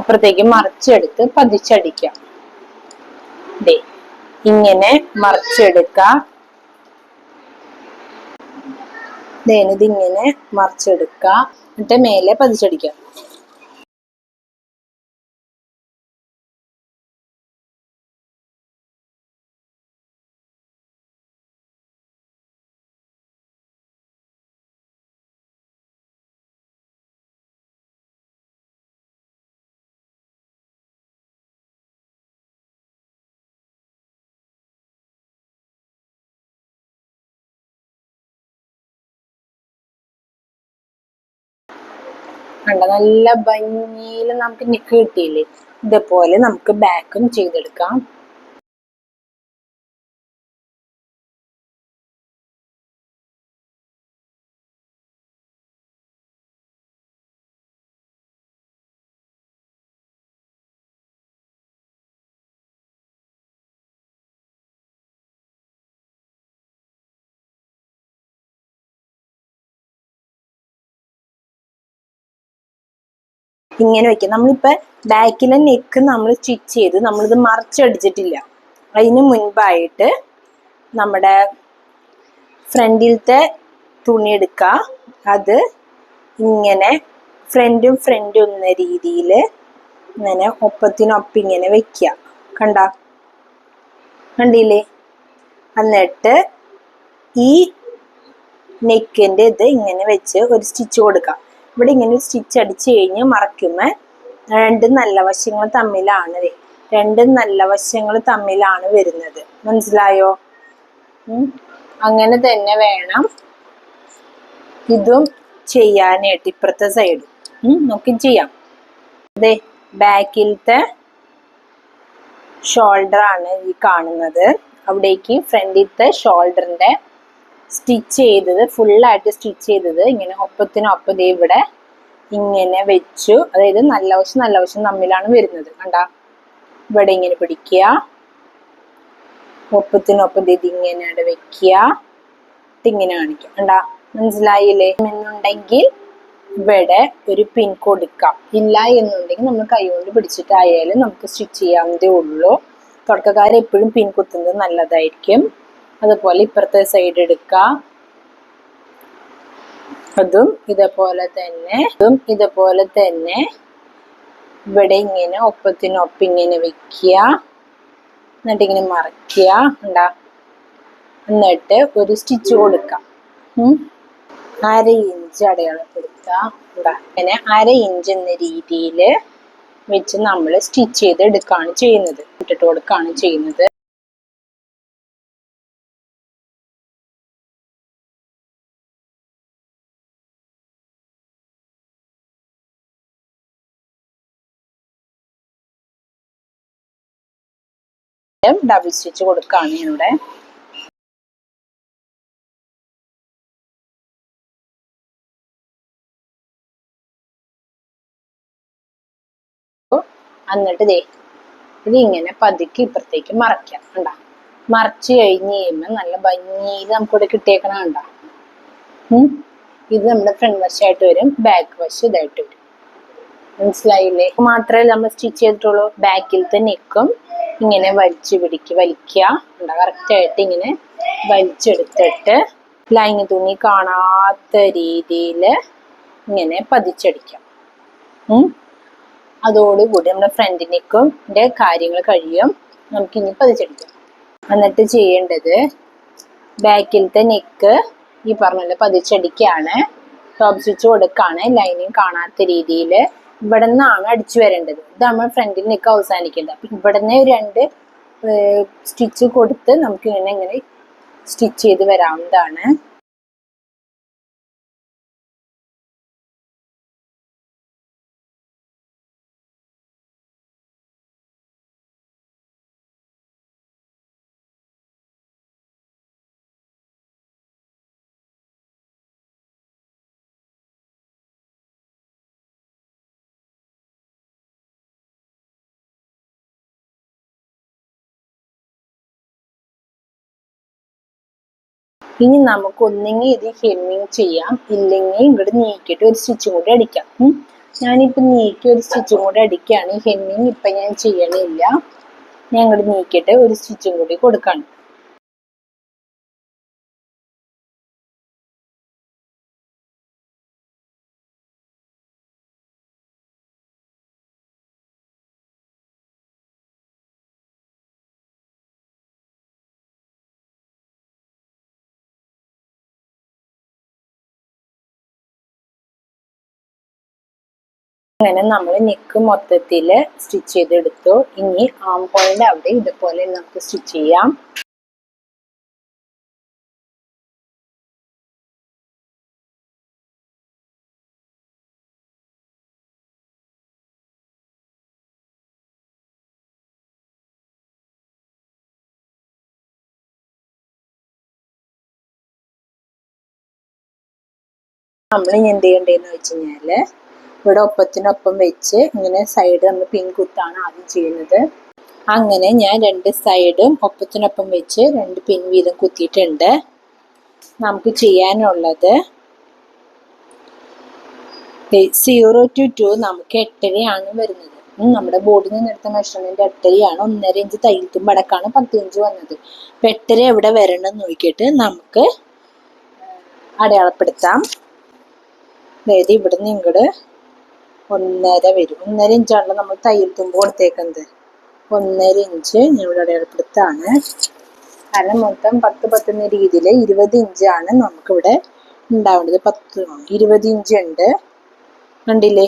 Speaker 1: അപ്പുറത്തേക്ക് മറിച്ചെടുത്ത് പതിച്ചടിക്കാം. ഇങ്ങനെ മറിച്ചെടുക്കാം. ഇതിങ്ങനെ മറിച്ചെടുക്കാം, എന്നിട്ട് മേലെ പതിച്ചടിക്കാം. കണ്ട, നല്ല ഭംഗിയിൽ നമുക്ക് നെക്ക് കിട്ടിയില്ലേ? ഇതുപോലെ നമുക്ക് ബാക്കും ചെയ്തെടുക്കാം. ഇങ്ങനെ വെക്കാം. നമ്മളിപ്പോ ബാക്കിലെ നെക്ക് നമ്മൾ സ്റ്റിച്ച് ചെയ്ത് നമ്മളിത് മറിച്ചടിച്ചിട്ടില്ല. അതിന് മുൻപായിട്ട് നമ്മുടെ ഫ്രണ്ടിലത്തെ തുണി എടുക്കുക, അത് ഇങ്ങനെ ഫ്രണ്ടും എന്ന രീതിയിൽ ഇങ്ങനെ ഒപ്പത്തിനൊപ്പം ഇങ്ങനെ വെക്കുക. കണ്ടില്ലേ? എന്നിട്ട് ഈ നെക്കിന്റെ ഇത് ഇങ്ങനെ വെച്ച് ഒരു സ്റ്റിച്ച് കൊടുക്കാം. ഇവിടെ ഇങ്ങനെ ഒരു സ്റ്റിച്ച് അടിച്ചു കഴിഞ്ഞ് മറക്കുമ്പോൾ രണ്ടും നല്ല വശങ്ങൾ തമ്മിലാണ് വരുന്നത്. മനസ്സിലായോ? അങ്ങനെ തന്നെ വേണം ഇതും ചെയ്യാനായിട്ട്. ഇപ്പുറത്തെ സൈഡ് നോക്കി ചെയ്യാം. അതെ, ബാക്കിലത്തെ ഷോൾഡർ ആണ് ഈ കാണുന്നത്. അവിടേക്ക് ഫ്രണ്ടിലത്തെ ഷോൾഡറിന്റെ സ്റ്റിച്ച് ചെയ്തത്, ഫുള്ളായിട്ട് സ്റ്റിച്ച് ചെയ്തത് ഇങ്ങനെ ഒപ്പത്തിനൊപ്പം ഇവിടെ ഇങ്ങനെ വെച്ചു. അതായത് നല്ല വശം തമ്മിലാണ് വരുന്നത്. കണ്ട, ഇവിടെ ഇങ്ങനെ പിടിക്കുക, ഒപ്പത്തിനൊപ്പം ഇതിങ്ങനെ അവിടെ വെക്കുക, ഇങ്ങനെ കാണിക്കാം. കണ്ടാ, മനസ്സിലായില്ലേ? എന്നുണ്ടെങ്കിൽ ഇവിടെ ഒരു പിൻ കൊടുക്കാം. ഇല്ല എന്നുണ്ടെങ്കിൽ നമ്മൾ കൈ കൊണ്ട് പിടിച്ചിട്ടായാലും നമുക്ക് സ്റ്റിച്ച് ചെയ്യാവുന്നതേ ഉള്ളൂ. തുടക്കക്കാർ എപ്പോഴും പിൻ കുത്തുന്നത് നല്ലതായിരിക്കും. അതുപോലെ ഇപ്പുറത്തെ സൈഡ് എടുക്കുക, അതും ഇതുപോലെ തന്നെ ഇവിടെ ഇങ്ങനെ ഒപ്പത്തിനൊപ്പം ഇങ്ങനെ വെക്കുക, എന്നിട്ട് ഇങ്ങനെ മറയ്ക്കുക. ഉണ്ടാ, എന്നിട്ട് ഒരു സ്റ്റിച്ച് കൊടുക്കാം. 1/2 ഇഞ്ച് അടയാളപ്പെടുത്തുക. അങ്ങനെ 1/2 ഇഞ്ച് എന്ന രീതിയിൽ വെച്ച് നമ്മൾ സ്റ്റിച്ച് ചെയ്ത് എടുക്കുകയാണ് ചെയ്യുന്നത്, ഇട്ടിട്ട് കൊടുക്കുകയാണ് ചെയ്യുന്നത്. ഡബിൾ സ്റ്റിച്ച് കൊടുക്കുകയാണ് ഇവിടെ. എന്നിട്ട് ഇത് ഇങ്ങനെ പതുക്കി ഇപ്പുറത്തേക്ക് മറയ്ക്കാം. കണ്ടാ, മറച്ച് കഴിഞ്ഞ് കഴിയുമ്പോൾ നല്ല ഭംഗിയിൽ നമുക്കിവിടെ കിട്ടിയേക്കണ. കണ്ടാ, ഇത് നമ്മുടെ ഫ്രണ്ട് വശമായിട്ട് വരും, ബാക്ക് വശം ഇതായിട്ട് വരും. മനസ്സിലായില്ലേ? മാത്രമേ നമ്മൾ സ്റ്റിച്ച് ചെയ്തിട്ടുള്ളൂ. ബാക്കിലത്തെ നെക്കും ഇങ്ങനെ വലിക്കുക. കറക്റ്റ് ആയിട്ട് ഇങ്ങനെ വലിച്ചെടുത്തിട്ട് ലൈനിങ് തുണി കാണാത്ത രീതിയിൽ ഇങ്ങനെ പതിച്ചടിക്കാം. അതോടുകൂടി നമ്മുടെ ഫ്രണ്ട് നെക്കിന്റെ കാര്യങ്ങൾ കഴിയും. നമുക്കിനി പതിച്ചടിക്കാം. എന്നിട്ട് ചെയ്യേണ്ടത് ബാക്കിലത്തെ നെക്ക് ഈ പറഞ്ഞ പതിച്ചടിക്കാണ്, ടോപ്പ് സ്റ്റിച്ച് കൊടുക്കാണ്. ലൈനിങ് കാണാത്ത രീതിയിൽ ഇവിടെ നിന്നാണ് അടിച്ചു വരേണ്ടത്. ഇത് നമ്മൾ ഫ്രണ്ടിൽ നെക്ക് അവസാനിക്കേണ്ടത്. അപ്പൊ ഇവിടെ നിന്ന് 2 സ്റ്റിച്ച് കൊടുത്ത് നമുക്ക് ഇങ്ങനെ സ്റ്റിച്ച് ചെയ്ത് വരാവുന്നതാണ്. ഇനി നമുക്ക് ഒന്നെങ്കിൽ ഇത് ഹെമ്മിങ് ചെയ്യാം, ഇല്ലെങ്കിൽ ഇങ്ങോട്ട് നീക്കിയിട്ട് ഒരു സ്റ്റിച്ചും കൂടി അടിക്കാം. ഞാനിപ്പോ നീക്കി ഒരു സ്റ്റിച്ചും കൂടി അടിക്കുകയാണ്. ഹെമ്മിങ് ഇപ്പൊ ഞാൻ ചെയ്യണില്ല, ഞാൻ ഇങ്ങോട്ട് നീക്കിയിട്ട് ഒരു സ്റ്റിച്ചും കൂടി കൊടുക്കാണ്. അങ്ങനെ നമ്മൾ നെക്ക് മൊത്തത്തിൽ സ്റ്റിച്ച് ചെയ്തെടുത്തു. ഇനി ആം ഹോളിന്റെ അവിടെ ഇതുപോലെ നമുക്ക് സ്റ്റിച്ച് ചെയ്യാം. നമ്മൾ ഇനി എന്ത് ചെയ്യേണ്ടതെന്ന് വെച്ച് കഴിഞ്ഞാല് ഇവിടെ ഒപ്പത്തിനൊപ്പം വെച്ച് ഇങ്ങനെ സൈഡ് നമ്മൾ പിൻ കുത്താണ് ആദ്യം ചെയ്യുന്നത്. അങ്ങനെ ഞാൻ 2 സൈഡും ഒപ്പത്തിനൊപ്പം വെച്ച് 2 പിൻ വീതം കുത്തിയിട്ടുണ്ട്. നമുക്ക് ചെയ്യാനുള്ളത് 0 to 2 നമുക്ക് 8.5 വരുന്നത്. നമ്മുടെ ബോർഡിൽ നിന്ന് എടുത്ത മെഷർമെന്റ് 8.5 1.5 ഇഞ്ച് തയ്യൽ തുമ്പ് അടക്കാണ് 10 ഇഞ്ച് വന്നത്. 8.5 എവിടെ വരണം എന്ന് നോക്കിയിട്ട് നമുക്ക് അടയാളപ്പെടുത്താം. അതായത് ഇവിടെ നിന്ന് ഇങ്ങോട്ട് 1.5 വരും. 1.5 ഇഞ്ചാണല്ലോ നമ്മൾ തയ്യൽ തുമ്പ് കൊടുത്തേക്കുന്നത്. 1.5 ഇഞ്ച് ഞാൻ ഇവിടെ അടയാളപ്പെടുത്താണ്. കാരണം മൊത്തം 10 എന്ന രീതിയിൽ 20 ഇഞ്ചാണ് നമുക്കിവിടെ ഉണ്ടാവേണ്ടത്. 20 ഇഞ്ച് ഉണ്ട്, കണ്ടില്ലേ?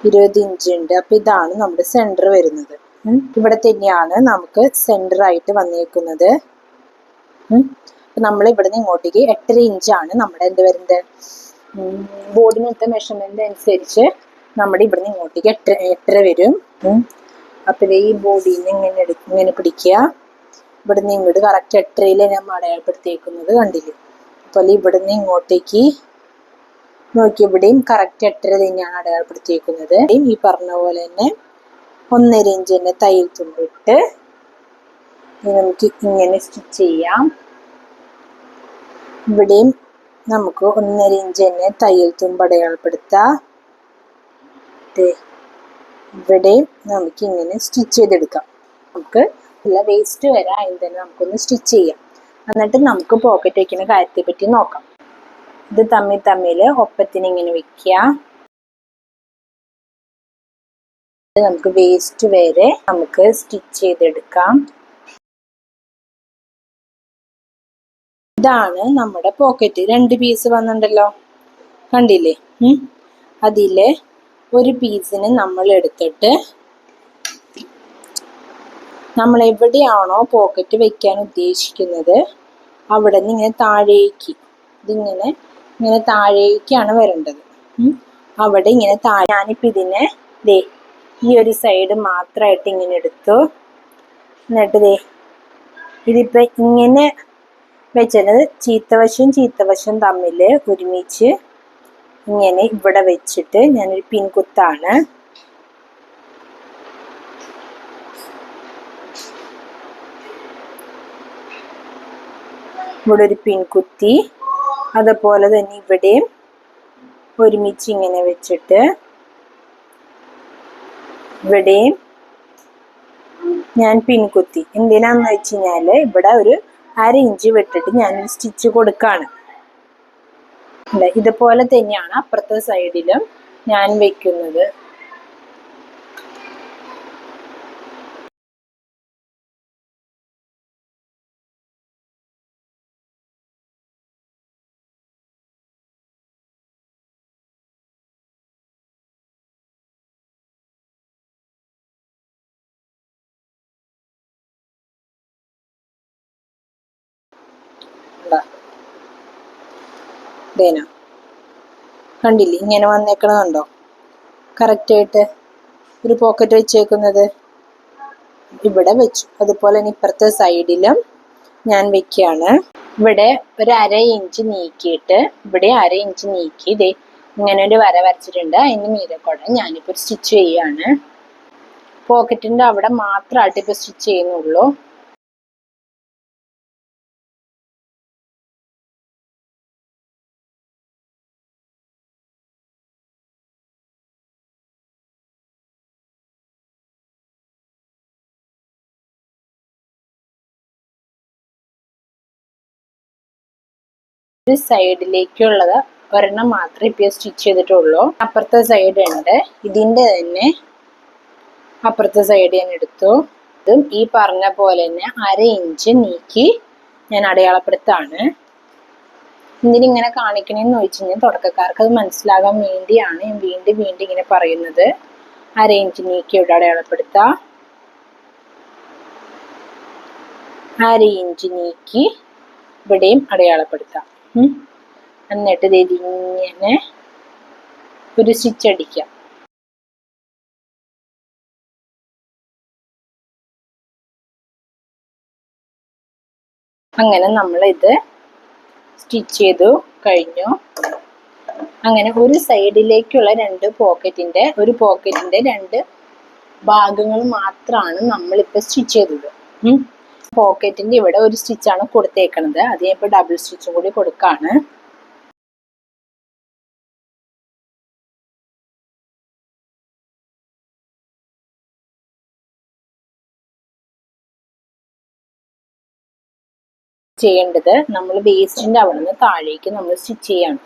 Speaker 1: 20 ഇഞ്ച് ഉണ്ട്. അപ്പൊ ഇതാണ് നമ്മുടെ സെന്റർ വരുന്നത്. ഇവിടെ തന്നെയാണ് നമുക്ക് സെന്റർ ആയിട്ട് വന്നേക്കുന്നത്. നമ്മൾ ഇവിടെ നിന്ന് ഇങ്ങോട്ടേക്ക് 8.5 ഇഞ്ചാണ് നമ്മുടെ എന്ത് വരുന്നത്, ബോർഡിനത്തെ മെഷർമെന്റ് അനുസരിച്ച് നമ്മുടെ ഇവിടെ നിന്ന് ഇങ്ങോട്ടേക്ക് 8.5 വരും. അപ്പൊ ഈ ബോഡിയിൽ നിന്ന് ഇങ്ങനെ പിടിക്കുക. ഇവിടെ നിന്ന് ഇങ്ങോട്ട് കറക്റ്റ് 8.5 ഞാൻ അടയാളപ്പെടുത്തിയേക്കുന്നത്, കണ്ടില്ലേ? അപ്പോൾ ഇവിടെ നിന്ന് ഇങ്ങോട്ടേക്ക് നോക്കി ഇവിടെയും കറക്റ്റ് 8.5 തന്നെയാണ് അടയാളപ്പെടുത്തിയേക്കുന്നത്. ഈ പറഞ്ഞ പോലെ തന്നെ 1.5 ഇഞ്ച് തന്നെ തയ്യൽ തുമ്പിട്ട് ഇനി നമുക്ക് ഇങ്ങനെ സ്റ്റിച്ച് ചെയ്യാം. ഇവിടെയും നമുക്ക് 1.5 ഇഞ്ച് തന്നെ തയ്യൽ തുമ്പ് അടയാളപ്പെടുത്താം. ഇവിടെയും നമുക്ക് ഇങ്ങനെ സ്റ്റിച്ച് ചെയ്തെടുക്കാം. നമുക്ക് വേസ്റ്റ് വരെ അതിൽ തന്നെ നമുക്കൊന്ന് സ്റ്റിച്ച് ചെയ്യാം. എന്നിട്ട് നമുക്ക് പോക്കറ്റ് വയ്ക്കുന്ന കാര്യത്തെ പറ്റി നോക്കാം. ഇത് തമ്മിൽ ഒപ്പത്തിന് ഇങ്ങനെ വെക്കുക. നമുക്ക് വേസ്റ്റ് വരെ നമുക്ക് സ്റ്റിച്ച് ചെയ്തെടുക്കാം. ഇതാണ് നമ്മുടെ പോക്കറ്റ്. 2 പീസ് വന്നിട്ടുണ്ടല്ലോ, കണ്ടില്ലേ? അതിലെ ഒരു പീസിന് നമ്മൾ എടുത്തിട്ട് നമ്മൾ എവിടെയാണോ പോക്കറ്റ് വെക്കാൻ ഉദ്ദേശിക്കുന്നത് അവിടെ നിന്ന് ഇങ്ങനെ താഴേക്ക്, ഇങ്ങനെ താഴേക്കാണ് വരേണ്ടത്. അവിടെ ഇങ്ങനെ ഞാനിപ്പോൾ ഇതിനെ ഈ ഒരു സൈഡ് മാത്രമായിട്ട് ഇങ്ങനെ എടുത്തു. എന്നിട്ട് ഇതിപ്പോൾ ഇങ്ങനെ വെച്ചത് ചീത്തവശം തമ്മിൽ ഒരുമിച്ച് ഇങ്ങനെ ഇവിടെ വെച്ചിട്ട് ഞാനൊരു പിൻകുത്താണ്. ഇവിടെ ഒരു പിൻകുത്തി, അതുപോലെ തന്നെ ഇവിടെയും ഒരുമിച്ച് ഇങ്ങനെ വെച്ചിട്ട് ഇവിടെയും ഞാൻ പിൻകുത്തി. എന്തിനാന്ന് വെച്ച് കഴിഞ്ഞാൽ ഇവിടെ ഒരു 1/2 ഇഞ്ച് വിട്ടിട്ട് ഞാനൊരു സ്റ്റിച്ച് കൊടുക്കാണ്. ഇതുപോലെ തന്നെയാണ് അപ്പുറത്തെ സൈഡിലും ഞാൻ വെക്കുന്നത്. കണ്ടില്ലേ, ഇങ്ങനെ വന്നേക്കണതുണ്ടോ? കറക്റ്റായിട്ട് ഒരു പോക്കറ്റ് വെച്ചേക്കുന്നത് ഇവിടെ വെച്ചു. അതുപോലെ തന്നെ ഇപ്പുറത്തെ സൈഡിലും ഞാൻ വെക്കുകയാണ്. ഇവിടെ ഒരു 1/2 ഇഞ്ച് നീക്കിയിട്ട് ഇവിടെ 1/2 ഇഞ്ച് നീക്കി ഇങ്ങനെ ഒരു വര വരച്ചിട്ടുണ്ട്. അതിന് മീതെ കൂടെ ഞാനിപ്പോൾ സ്റ്റിച്ച് ചെയ്യുകയാണ്. പോക്കറ്റിൻ്റെ അവിടെ മാത്രമായിട്ട് ഇപ്പോൾ സ്റ്റിച്ച് ചെയ്യുന്നുള്ളൂ. ഒരു സൈഡിലേക്കുള്ളത് ഒരെണ്ണം മാത്രമേ ഇപ്പോൾ സ്റ്റിച്ച് ചെയ്തിട്ടുള്ളൂ. അപ്പുറത്തെ സൈഡ് ഉണ്ട്. ഇതിൻ്റെ തന്നെ അപ്പുറത്തെ സൈഡ് ഞാൻ എടുത്തു. ഇതും ഈ പറഞ്ഞ പോലെ തന്നെ 1/2 ഇഞ്ച് നീക്കി ഞാൻ അടയാളപ്പെടുത്താണ്. എന്തിനിങ്ങനെ കാണിക്കണേന്ന് ചോദിച്ചു കഴിഞ്ഞാൽ തുടക്കക്കാർക്ക് അത് മനസ്സിലാകാൻ വേണ്ടിയാണ് ഞാൻ വീണ്ടും ഇങ്ങനെ പറയുന്നത്. 1/2 ഇഞ്ച് നീക്കി ഇവിടെ അടയാളപ്പെടുത്താം. 1/2 ഇഞ്ച് നീക്കി ഇവിടെയും അടയാളപ്പെടുത്താം. എന്നിട്ട് ഇതിങ്ങനെ ഒരു സ്റ്റിച്ച് അടിക്കാം. അങ്ങനെ നമ്മളിത് സ്റ്റിച്ച് ചെയ്തു കഴിഞ്ഞു. അങ്ങനെ ഒരു സൈഡിലേക്കുള്ള ഒരു പോക്കറ്റിന്റെ 2 ഭാഗങ്ങൾ മാത്രമാണ് നമ്മളിപ്പോൾ സ്റ്റിച്ച് ചെയ്തത്. പോക്കറ്റിന്റെ ഇവിടെ ഒരു സ്റ്റിച്ചാണ് കൊടുത്തേക്കണത്. അത് ഞാൻ ഇപ്പോൾ ഡബിൾ സ്റ്റിച്ചും കൂടി കൊടുക്കാണ്. ചെയ്യേണ്ടത് നമ്മൾ വേസ്റ്റിന്റെ അവിടെ നിന്ന് താഴേക്ക് നമ്മൾ സ്റ്റിച്ച് ചെയ്യാണ്.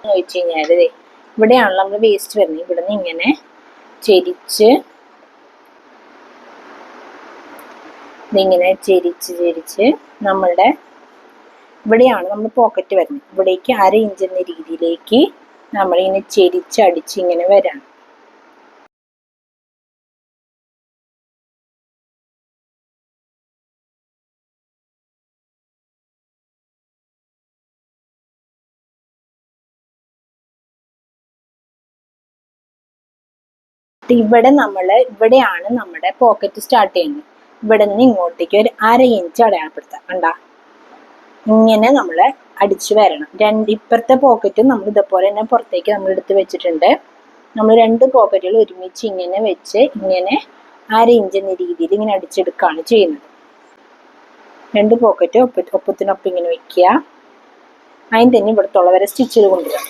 Speaker 1: ചോദിച്ചു കഴിഞ്ഞാൽ ഇവിടെയാണല്ലോ നമ്മൾ വേസ്റ്റ് വരുന്നത്. ഇവിടെ നിന്ന് ഇങ്ങനെ ചെരിച്ച് നമ്മളുടെ ഇവിടെയാണ് നമ്മൾ പോക്കറ്റ് വരുന്നത്. ഇവിടേക്ക് 1/2 ഇഞ്ച് എന്ന രീതിയിലേക്ക് നമ്മളിങ്ങനെ ചെരിച്ചടിച്ച് ഇങ്ങനെ വരാണ്. ഇവിടെയാണ് നമ്മുടെ പോക്കറ്റ് സ്റ്റാർട്ട് ചെയ്യുന്നത്. ഇവിടെ നിന്ന് ഇങ്ങോട്ടേക്ക് ഒരു 1/2 ഇഞ്ച് അടയാളപ്പെടുത്താം. കണ്ടാ, ഇങ്ങനെ നമ്മൾ അടിച്ചു വരണം. ഇപ്പുറത്തെ പോക്കറ്റും നമ്മൾ ഇതുപോലെ തന്നെ പുറത്തേക്ക് നമ്മൾ എടുത്ത് വെച്ചിട്ടുണ്ട്. നമ്മൾ 2 പോക്കറ്റുകൾ ഒരുമിച്ച് ഇങ്ങനെ വെച്ച് ഇങ്ങനെ 1/2 ഇഞ്ച് എന്ന രീതിയിൽ ഇങ്ങനെ അടിച്ചെടുക്കുകയാണ് ചെയ്യുന്നത്. 2 പോക്കറ്റ് ഒപ്പത്തിനൊപ്പം ഇങ്ങനെ വെക്കുക. അതിന് തന്നെ ഇവിടത്തുള്ള വരെ സ്റ്റിച്ച് ചെയ്ത് കൊണ്ടുവരാം.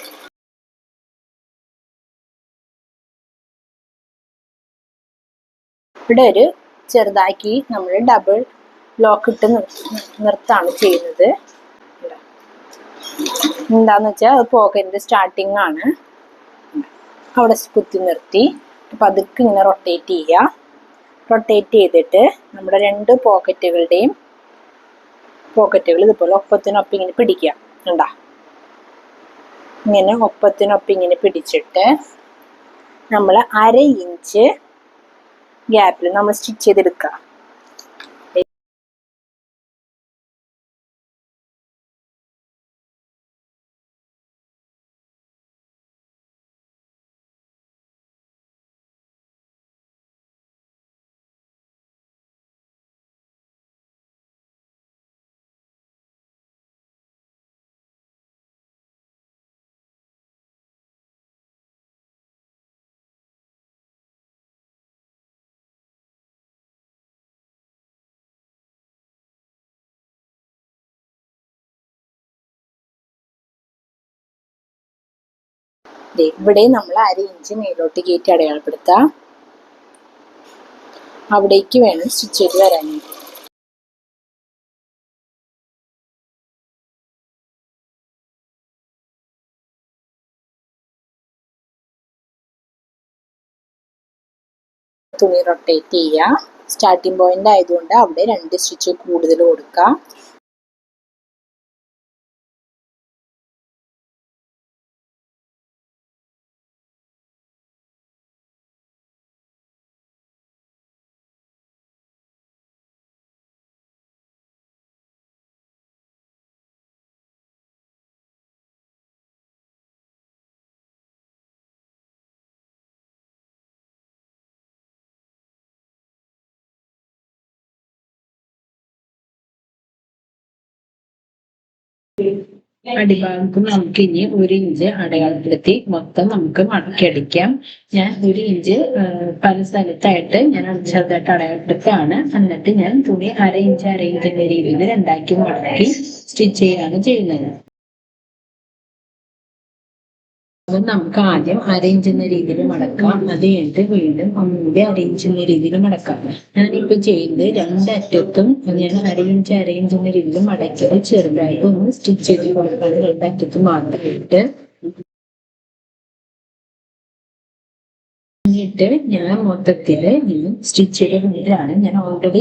Speaker 1: ഇവിടെ ഒരു ചെറുതാക്കി നമ്മൾ ഡബിൾ ലോക്ക് ഇട്ട് നിർത്താണ് ചെയ്യുന്നത്. എന്താന്ന് വെച്ചാൽ അത് പോക്കറ്റിന്റെ സ്റ്റാർട്ടിങ് ആണ്. അവിടെ കുത്തി നിർത്തി പതുക്കെ ഇങ്ങനെ റൊട്ടേറ്റ് ചെയ്യുക. റൊട്ടേറ്റ് ചെയ്തിട്ട് നമ്മുടെ 2 പോക്കറ്റുകൾ ഇതുപോലെ ഒപ്പത്തിനൊപ്പം ഇങ്ങനെ പിടിക്കുക. കണ്ടാ, ഇങ്ങനെ ഒപ്പത്തിനൊപ്പം ഇങ്ങനെ പിടിച്ചിട്ട് നമ്മൾ 1/2 ഇഞ്ച് ഗ്യാപ്പിൽ നമ്മൾ സ്റ്റിച്ച് ചെയ്തെടുക്കുക. ഇവിടെ നമ്മൾ 1/2 ഇഞ്ച് മേലോട്ട് കയറ്റി അടയാളപ്പെടുത്താം. അവിടേക്ക് വേണം സ്റ്റിച്ച് ചെയ്ത് വരാനായിട്ട്. തുണി റൊട്ടേറ്റ് ചെയ്യുക. സ്റ്റാർട്ടിംഗ് പോയിന്റ് ആയതുകൊണ്ട് അവിടെ 2 സ്റ്റിച്ച് കൂടുതൽ കൊടുക്കുക. അടിഭാഗത്ത് നമുക്ക് ഇനി 1 ഇഞ്ച് അടയാളപ്പെടുത്തി മൊത്തം നമുക്ക് മടക്കിയടിക്കാം. ഞാൻ 1 ഇഞ്ച് പല സ്ഥലത്തായിട്ട് ഞാൻ ചെറുതായിട്ട് അടയാളപ്പെടുത്താണ്. എന്നിട്ട് ഞാൻ തുണി 1/2 ഇഞ്ചിന്റെ രീതിയിൽ 2ആക്കി മടക്കി സ്റ്റിച്ച് ചെയ്യാണ് ചെയ്യുന്നത്. അത് നമുക്ക് ആദ്യം 1/2 ഇഞ്ച് എന്ന രീതിയിൽ മടക്കാം. അത് കഴിഞ്ഞിട്ട് വീണ്ടും ഒന്നുകൂടി 1/2 ഇഞ്ച് എന്ന രീതിയിൽ മടക്കാം. ഞാനിപ്പോ ചെയ്യുന്നത് 2 അറ്റത്തും ഞാൻ 1/2 ഇഞ്ച് എന്ന രീതിയിൽ മടക്കിയത് ചെറുതായിട്ട് ഒന്ന് സ്റ്റിച്ച് ചെയ്ത് കൊടുക്കാൻ 2 അറ്റത്തും മാത്രമായിട്ട്. എന്നിട്ട് ഞാൻ മൊത്തത്തില് സ്റ്റിച്ച് ചെയ്തിട്ടാണ്. ഞാൻ ഓൾറെഡി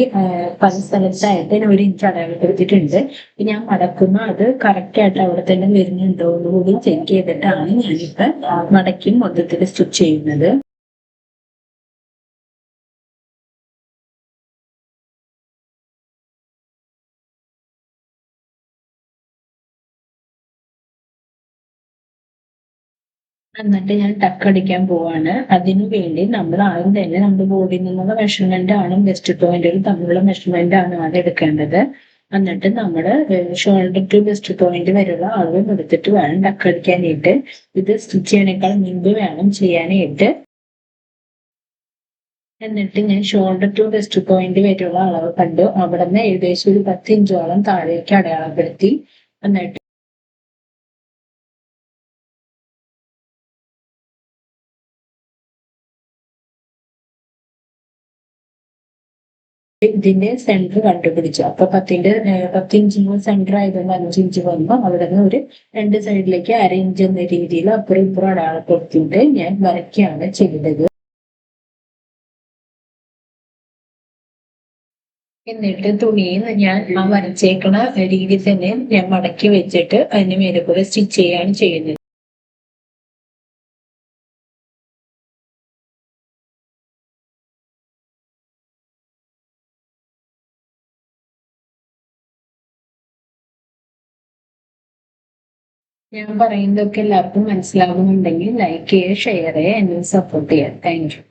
Speaker 1: പല സ്ഥലത്തായിട്ട് 1 ഇഞ്ച് അടയാളപ്പെടുത്തിയിട്ടുണ്ട്. ഞാൻ മടക്കുന്ന അത് കറക്റ്റ് ആയിട്ട് അവിടെ തന്നെ വരുന്നുണ്ടോ എന്ന് കൂടി ചെക്ക് ചെയ്തിട്ടാണ് ഞാനിപ്പോ മടക്കി മൊത്തത്തിൽ സ്റ്റിച്ച് ചെയ്യുന്നത്. എന്നിട്ട് ഞാൻ ടക്ക് അടിക്കാൻ പോവാണ്. അതിനു വേണ്ടി നമ്മൾ ആദ്യം തന്നെ നമ്മുടെ ബോഡിയിൽ നിന്നുള്ള മെഷർമെന്റ് ആണ്, വെസ്റ്റ് പോയിന്റുകൾ തമ്മിലുള്ള മെഷർമെന്റ് ആണ് ആദ്യം എടുക്കേണ്ടത്. എന്നിട്ട് നമ്മുടെ ഷോൾഡർ ടു വെസ്റ്റ് പോയിന്റ് വരെയുള്ള അളവ് എടുത്തിട്ട് വേണം ടക്ക് അടിക്കാനായിട്ട്. ഇത് സ്റ്റിച്ച് ചെയ്യണേക്കാൾ മുൻപ് വേണം ചെയ്യാനായിട്ട്. എന്നിട്ട് ഞാൻ ഷോൾഡർ ടു വെസ്റ്റ് പോയിന്റ് വരെയുള്ള അളവ് കണ്ടു. അവിടെ നിന്ന് ഏകദേശം ഒരു 10 ഇഞ്ചോളം താഴേക്ക് അടയാളപ്പെടുത്തി. എന്നിട്ട് ഇതിന്റെ സെന്റർ കണ്ടുപിടിച്ചു. അപ്പൊ 10 ഇഞ്ചിന് സെന്റർ ആയതുകൊണ്ട് 5 ഇഞ്ച് വന്നു. അവിടെ നിന്ന് ഒരു 2 സൈഡിലേക്ക് 1/2 ഇഞ്ച് എന്ന രീതിയിൽ അപ്പുറം ഇപ്പുറം അടയാളപ്പെടുത്തിയിട്ട് ഞാൻ വരയ്ക്കുകയാണ് ചെയ്തത്. എന്നിട്ട് തുണിയിൽ ഞാൻ ആ വരച്ചേക്കണ രീതി തന്നെ ഞാൻ മടക്കി വെച്ചിട്ട് അതിന് മേലെ കൂടെ സ്റ്റിച്ച് ചെയ്യാണ് ചെയ്യുന്നത്. ഞാൻ പറയുന്നതൊക്കെ എല്ലാവർക്കും മനസ്സിലാകുന്നുണ്ടെങ്കിൽ ലൈക്ക് ചെയ്യുക, ഷെയർ ചെയ്യുക, എന്നെ സപ്പോർട്ട് ചെയ്യുക. Thank you.